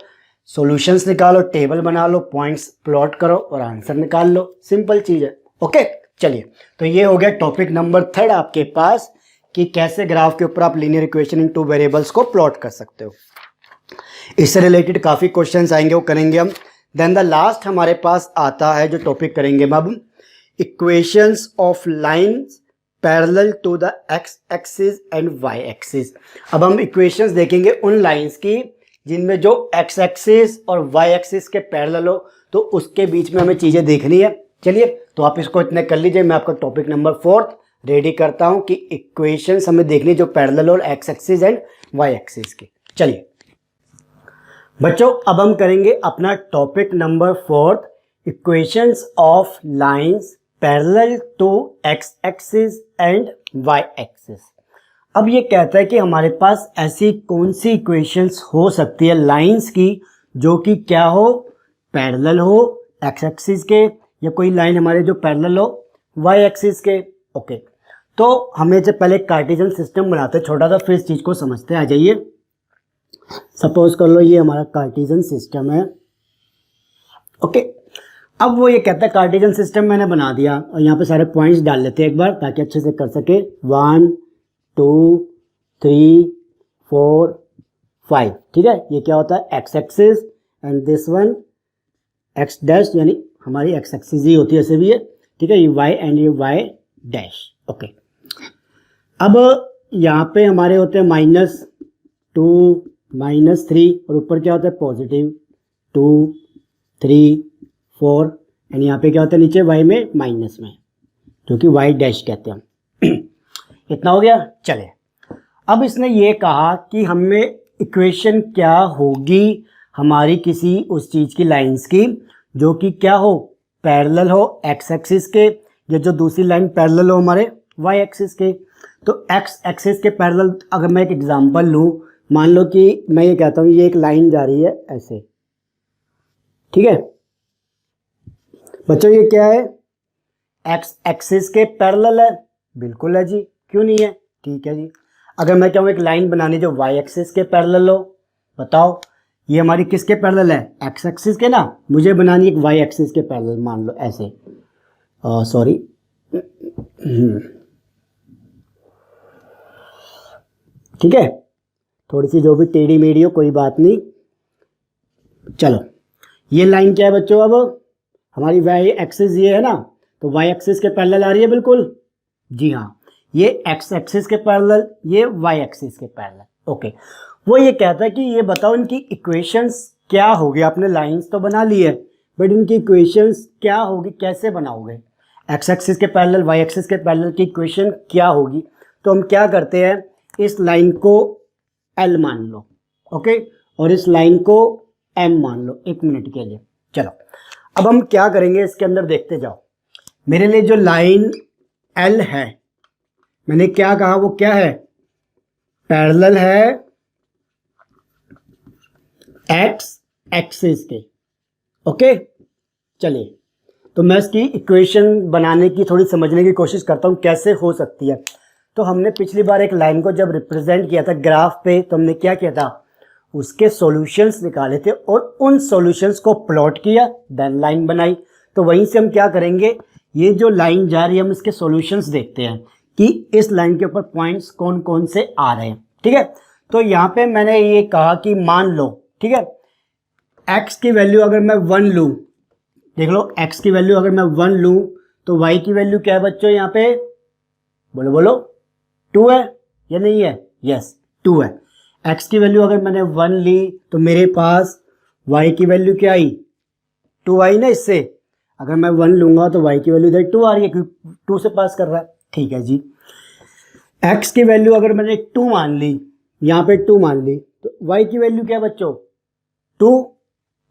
S1: सॉल्यूशंस निकालो, टेबल बना लो, पॉइंट्स प्लॉट करो और आंसर निकाल लो, सिंपल चीज़ है, ओके। चलिए, तो ये हो गया टॉपिक नंबर 3 आपके पास, कि कैसे ग्राफ के ऊपर आप लीनियर इक्वेशन इन 2 वेरिएबल्स को प्लॉट कर सकते हो। इससे रिलेटेड काफ़ी क्वेश्चंस आएंगे, वो करेंगे हम। देन द लास्ट हमारे पास आता है जो टॉपिक करेंगे अब, equations of lines parallel to the X axis and Y axis. अब हम इक्वेशंस देखेंगे उन लाइंस की जिनमें जो एक्स एक्सिस और वाई एक्सिस के पैरेलल हो, तो उसके बीच में हमें चीज़ें देखनी है। चलिए, तो आप इसको इतने कर लीजिए, मैं आपका टॉपिक नंबर 4 रेडी करता हूं कि इक्वेशंस हमें देखनी जो पैरेलल और X axis and Y axis की। चलिए बच्चों, अब हम करेंगे अपना topic number 4, equations of lines parallel to X axis and Y axis. अब ये कहता है कि हमारे पास ऐसी कौन सी इक्वेशंस हो सकती है लाइंस की जो कि क्या हो, पैरेलल हो एक्स एक्सिस के, या कोई लाइन हमारे जो पैरेलल हो वाई एक्सिस के, ओके। तो हमें जब पहले कार्टेशियन सिस्टम बनाते हैं छोटा सा, फिर इस चीज़ को समझते हैं। आ जाइए, सपोज कर लो ये हमारा कार्टेशियन सिस्टम है, ओके। अब वो ये कहता है कार्टेशियन सिस्टम मैंने बना दिया, और यहाँ पे सारे पॉइंट्स डाल लेते हैं एक बार ताकि अच्छे से कर सके। 1 2 3 4 5, ठीक है। ये क्या होता है, x axis, and this one x dash, यानी हमारी एक्स एक्सिस ही होती है, ऐसे भी है, ठीक है। ये वाई एंड ये वाई डैश, ओके। अब यहाँ पे हमारे होते हैं -2 -3, और ऊपर क्या होता है +2 3 4, एंड यहाँ पे क्या होता है नीचे y में माइनस में, जो कि y डैश कहते हैं। इतना हो गया, चले। अब इसने ये कहा कि हमें इक्वेशन क्या होगी हमारी किसी उस चीज़ की लाइंस की जो कि क्या हो, पैरेलल हो एक्स एक्सिस के, या जो दूसरी लाइन पैरेलल हो हमारे वाई एक्सिस के। तो एक्स एक्सिस के पैरेलल अगर मैं एक एग्जांपल लूँ, मान लो कि मैं ये कहता हूँ ये एक लाइन जा रही है ऐसे, ठीक है बच्चों। ये क्या है, एक्स एक्सिस के पैरेलल है, बिल्कुल है जी, क्यों नहीं है, ठीक है जी। अगर मैं कहूँ एक लाइन बनानी जो वाई एक्सिस के पैरेलल हो, बताओ ये हमारी किसके पैरेलल है, एक्स एक्सिस के ना, मुझे बनानी एक वाई एक्सिस के पैरेलल, मान लो ऐसे, सॉरी, ठीक है, थोड़ी सी जो भी टेढ़ी मेढ़ी हो कोई बात नहीं। चलो ये लाइन क्या है बच्चों, अब हमारी वाई एक्सिस ये है ना, तो वाई एक्सिस के पैरेलल आ रही है, बिल्कुल जी हाँ। ये एक्स एक्सिस के पैरेलल, ये वाई एक्सिस के पैरेलल, ओके। वो ये कहता है कि ये बताओ इनकी इक्वेशंस क्या होगी, आपने लाइंस तो बना ली है बट इनकी इक्वेशंस क्या होगी, कैसे बनाओगे, एक्स एक्सिस के पैरेलल वाई एक्सिस के पैरेलल की इक्वेशन क्या होगी। तो हम क्या करते हैं, इस लाइन को एल मान लो, ओके, और इस लाइन को एम मान लो 1 मिनट के लिए। चलो अब हम क्या करेंगे, इसके अंदर देखते जाओ। मेरे लिए जो लाइन एल है, मैंने क्या कहा, वो क्या है, पैरेलल है एक्स एक्सिस के, ओके। चलिए तो मैं इसकी इक्वेशन बनाने की थोड़ी समझने की कोशिश करता हूँ कैसे हो सकती है। तो हमने पिछली बार एक लाइन को जब रिप्रेजेंट किया था ग्राफ पे, तो हमने क्या किया था, उसके सॉल्यूशंस निकाले थे और उन सॉल्यूशंस को प्लॉट किया, देन लाइन बनाई। तो वहीं से हम क्या करेंगे, ये जो लाइन जा रही है हम इसके सॉल्यूशंस देखते हैं कि इस लाइन के ऊपर पॉइंट्स कौन कौन से आ रहे हैं, ठीक है। तो यहाँ पे मैंने ये कहा कि मान लो, ठीक है, x की वैल्यू अगर मैं 1 लूँ, देख लो x की वैल्यू अगर मैं 1 लूँ तो y की वैल्यू क्या है बच्चों, यहाँ पे बोलो बोलो 2 है या नहीं है, यस 2 है। x की वैल्यू अगर मैंने 1 ली तो मेरे पास y की वैल्यू क्या आई, 2 आई ना। इससे अगर मैं 1 लूँगा तो y की वैल्यू इधर 2 आ रही है क्योंकि 2 से पास कर रहा है, ठीक है जी। x की वैल्यू अगर मैंने 2 मान ली, यहाँ पे 2 मान ली, तो y की वैल्यू क्या है बच्चों, 2,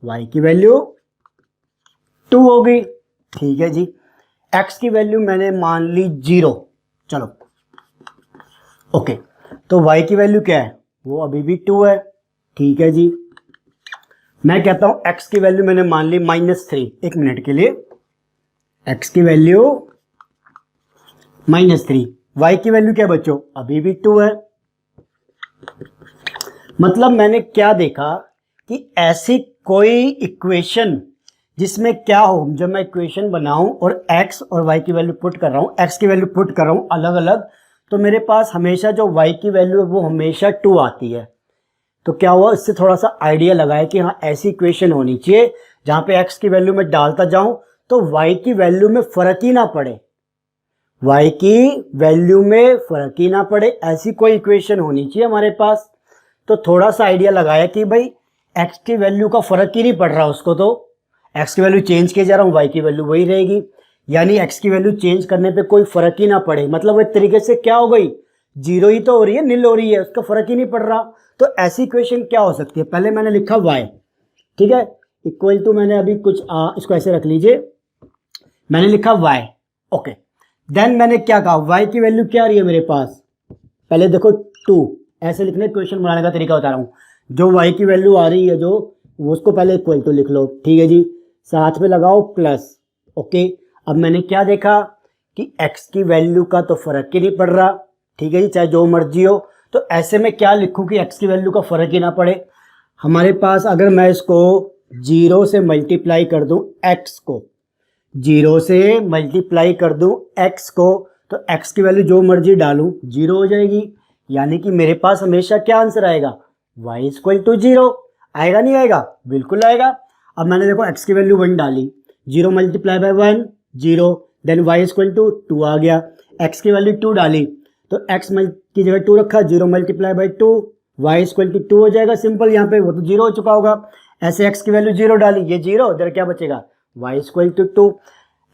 S1: y की वैल्यू 2 हो गई, ठीक है जी। x की वैल्यू मैंने मान ली 0, चलो ओके। तो y की वैल्यू क्या है, वो अभी भी 2 है, ठीक है जी। मैं कहता हूं x की वैल्यू मैंने मान ली -3, 1 मिनट के लिए, x की वैल्यू -3, y की वैल्यू क्या बच्चों, अभी भी 2 है। मतलब मैंने क्या देखा कि ऐसी कोई इक्वेशन जिसमें क्या हो, जब मैं इक्वेशन बनाऊं और x और y की वैल्यू पुट कर रहा हूं, x की वैल्यू पुट कर रहा हूं अलग अलग, तो मेरे पास हमेशा जो y की वैल्यू है वो हमेशा 2 आती है। तो क्या हुआ, इससे थोड़ा सा आइडिया लगाया कि हाँ ऐसी इक्वेशन होनी चाहिए जहां पे x की वैल्यू में डालता जाऊं तो y की वैल्यू में फर्क ही ना पड़े, y की वैल्यू में फर्क ही ना पड़े, ऐसी कोई इक्वेशन होनी चाहिए हमारे पास। तो थोड़ा सा आइडिया लगाया कि भाई x की वैल्यू का फर्क ही नहीं पड़ रहा उसको, तो x की वैल्यू चेंज किए जा रहा हूँ, y की वैल्यू वही रहेगी, यानी x की वैल्यू चेंज करने पे कोई फर्क ही ना पड़े। मतलब वो एक तरीके से क्या हो गई, 0 ही तो हो रही है, नील हो रही है, उसका फर्क ही नहीं पड़ रहा। तो ऐसी इक्वेशन क्या हो सकती है, पहले मैंने लिखा y, ठीक है, इक्वल टू मैंने अभी कुछ इसको ऐसे रख लीजिए, मैंने लिखा y, ओके। देन मैंने क्या कहा, y की वैल्यू क्या आ रही है मेरे पास, पहले देखो 2, ऐसे लिखने इक्वेशन बनाने का तरीका बता रहा हूँ। जो y की वैल्यू आ रही है जो, वो उसको पहले इक्वल टू लिख लो, ठीक है जी, साथ में लगाओ प्लस, ओके। अब मैंने क्या देखा कि x की वैल्यू का तो फर्क ही नहीं पड़ रहा, ठीक है जी, चाहे जो मर्जी हो। तो ऐसे में क्या लिखूं कि x की वैल्यू का फर्क ही ना पड़े। हमारे पास अगर मैं इसको 0 से मल्टीप्लाई कर दूं x को, 0 से मल्टीप्लाई कर दूं x को, तो x की वैल्यू जो मर्जी डालूं 0 हो जाएगी। यानी कि मेरे पास हमेशा क्या आंसर आएगा, y इक्वल टू 0। आएगा नहीं आएगा, बिल्कुल आएगा। अब मैंने देखो x की वैल्यू 1 डाली, 0 multiply by 1 0, then y equal to 2 आ गया। x की वैल्यू 2 डाली तो x की जगह 2 रखा, 0 multiply by 2, y equal to 2 हो जाएगा सिंपल। यहाँ पे वो तो 0 हो चुका होगा। ऐसे x की वैल्यू 0 डाली, ये 0, इधर क्या बचेगा, y इक्वल टू 2।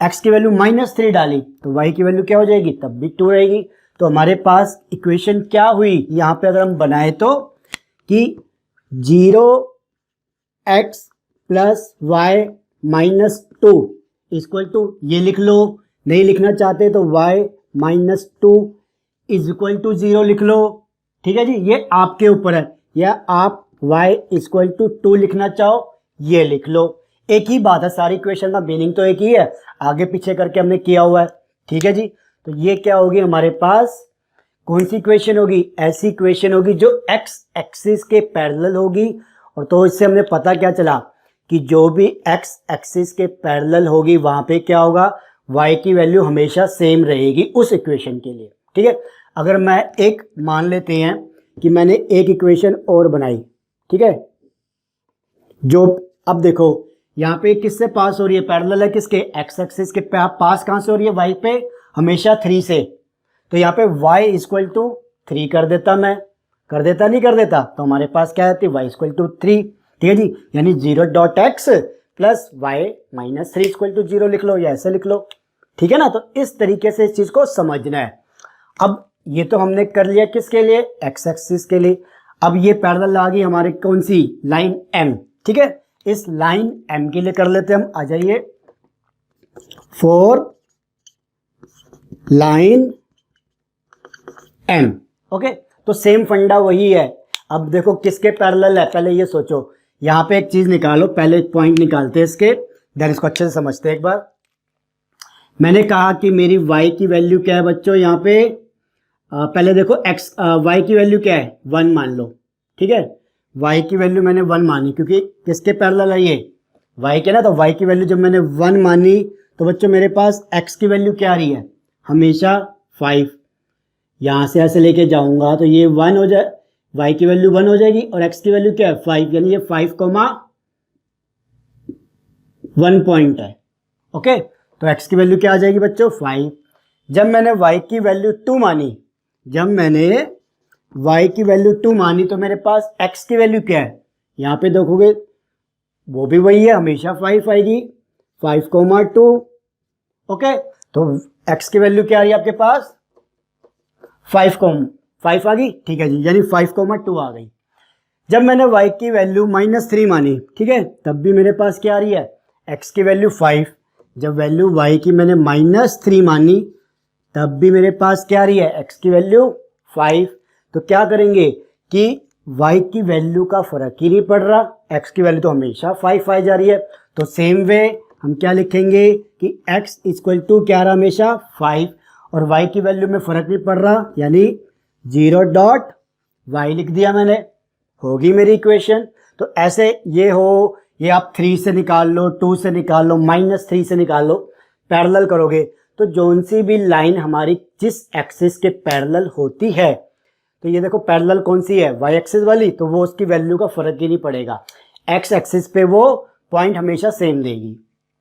S1: x की वैल्यू -3 डाली तो y की वैल्यू क्या हो जाएगी, तब भी 2 रहेगी। तो हमारे पास इक्वेशन क्या हुई यहाँ पे, अगर हम बनाए तो कि 0x plus y minus 2 equal to, ये लिख लो, नहीं लिखना चाहते तो y minus 2 is equal to 0 लिख लो। ठीक है जी, ये आपके ऊपर है, या आप y इक्वल टू 2 लिखना चाहो ये लिख लो। एक ही बात है, सारी इक्वेशन का मीनिंग तो एक ही है, आगे पीछे करके हमने किया हुआ है। ठीक है जी, तो ये क्या होगी हमारे पास, कौन सी इक्वेशन होगी, ऐसी इक्वेशन होगी जो x एक्सिस के पैरेलल होगी। और तो इससे हमने पता क्या चला कि जो भी x एक्सिस के पैरेलल होगी वहां पे क्या होगा, y की वैल्यू हमेशा सेम रहेगी उस इक्वेशन के लिए। ठीक है, अगर मैं एक मान लेते हैं कि मैंने एक इक्वेशन और बनाई, ठीक है, जो अब देखो यहाँ पे किससे पास हो रही है, पैरेलल है किसके, x एक्सिस के पास कहां से हो रही है, y पे, हमेशा 3 से। तो यहाँ पे y इक्वल टू 3 कर देता, मैं कर देता नहीं कर देता, तो हमारे पास क्या आती है, y इक्वल टू 3। ठीक है जी, यानी 0.x plus y minus 3 equal to 0 लिख लो, या ऐसे लिख लो। ठीक है ना, तो इस तरीके से इस चीज को समझना है। अब ये तो हमने कर लिया किसके लिए, x एक्सिस के लिए। अब ये पैरेलल आ गई हमारे कौन सी, लाइन m। ठीक है, इस लाइन m के लिए कर लेते हैं हम, आ जाइए, फॉर लाइन m। ओके, तो सेम फंडा वही है। अब देखो किसके पैरेलल है, पहले ये सोचो, यहां पे एक चीज निकालो, पहले एक पॉइंट निकालते हैं इसके, देन इसको अच्छे से समझते हैं एक बार। मैंने कहा कि मेरी y की वैल्यू क्या है बच्चों, यहाँ पे पहले देखो y की वैल्यू क्या है, 1 मान लो। ठीक है, y की वैल्यू मैंने 1 मानी, क्योंकि किसके पैरेलल है ये, y के ना, तो y की वैल्यू जब मैंने 1 मानी तो बच्चों मेरे पास x की वैल्यू क्या आ रही है, हमेशा 5। यहां से ऐसे लेके जाऊंगा तो ये 1 हो जाए, y की वैल्यू 1 हो जाएगी, और x की वैल्यू क्या है 5, यानी ये 5,1 पॉइंट है। ओके, तो x की वैल्यू क्या आ जाएगी बच्चों, 5। जब मैंने y की वैल्यू 2 मानी, जब मैंने y की वैल्यू 2 मानी तो मेरे पास x की वैल्यू क्या है, यहां पे देखोगे वो भी वही है, हमेशा 5 आएगी, 5,2। ओके, तो x की वैल्यू क्या आ रही है आपके पास, 5 आ गई। ठीक है जी, यानी 5,2 आ गई। जब मैंने y की वैल्यू -3 मानी, ठीक है, तब भी मेरे पास क्या आ रही है, x की वैल्यू 5। जब वैल्यू y की मैंने -3 मानी तब भी मेरे पास क्या आ रही है, x की वैल्यू 5। तो क्या करेंगे कि y की वैल्यू का फर्क ही नहीं पड़ रहा, x की वैल्यू तो हमेशा 5 आ जा रही है। तो सेम वे हम क्या लिखेंगे कि x इक्वल टू क्या रहा, हमेशा 5, और y की वैल्यू में फर्क नहीं पड़ रहा, यानी 0.y लिख दिया मैंने, होगी मेरी इक्वेशन। तो ऐसे ये हो, ये आप 3 से निकाल लो, 2 से निकाल लो, -3 से निकाल लो, पैरेलल करोगे तो जोन सी भी लाइन हमारी जिस एक्सिस के पैरेलल होती है, तो ये देखो पैरेलल कौन सी है, y एक्सिस वाली, तो वो उसकी वैल्यू का फर्क ही नहीं पड़ेगा, x एक्सिस पे वो पॉइंट हमेशा सेम देगी।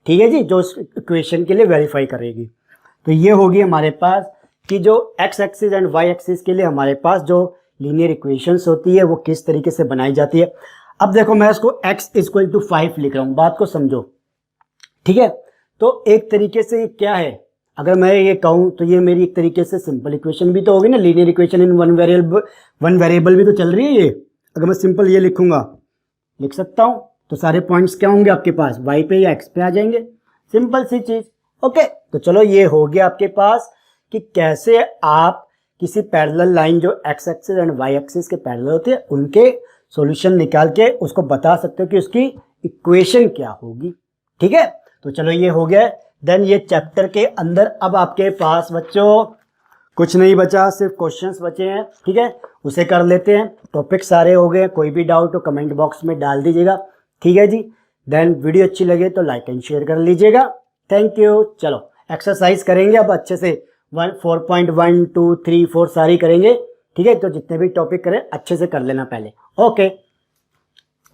S1: ठीक है जी, जो उस इक्वेशन के लिए वेरीफाई करेगी। तो ये होगी हमारे पास कि जो x axis and y axis के लिए हमारे पास जो लीनियर इक्वेशंस होती है वो किस तरीके से बनाई जाती है। अब देखो मैं इसको x इक्वल टू 5 लिख रहा हूं, बात को समझो। ठीक है, तो एक तरीके से ये क्या है, अगर मैं ये कहूं तो ये मेरी एक तरीके से सिंपल इक्वेशन भी तो होगी ना, linear equation in one variable भी तो चल रही है ये। अगर मैं सिंपल ये लिखूंगा, लिख सकता हूं, तो सारे पॉइंट्स क्या होंगे आपके पास, y पे या x पे आ जाएंगे, सिंपल सी चीज। ओके, तो चलो ये हो गया आपके पास कि कैसे आप किसी पैरेलल लाइन जो x axis and y axis के पैरेलल होते हैं उनके सॉल्यूशन निकाल के उसको बता सकते हो कि उसकी इक्वेशन क्या होगी। ठीक है, तो चलो ये हो गया। देन ये चैप्टर के अंदर अब आपके पास बच्चों कुछ नहीं बचा, सिर्फ क्वेश्चंस बचे हैं, ठीक है, उसे कर लेते हैं। टॉपिक सारे हो गए, कोई भी डाउट हो कमेंट बॉक्स में डाल दीजिएगा, ठीक है जी। देन वीडियो अच्छी लगे तो लाइक एंड शेयर कर लीजिएगा। Thank you. चलो एक्सरसाइज करेंगे अब अच्छे से, 4.1 2 3 4 सारी करेंगे, ठीक है। तो जितने भी टॉपिक करें अच्छे से कर लेना पहले। ओके।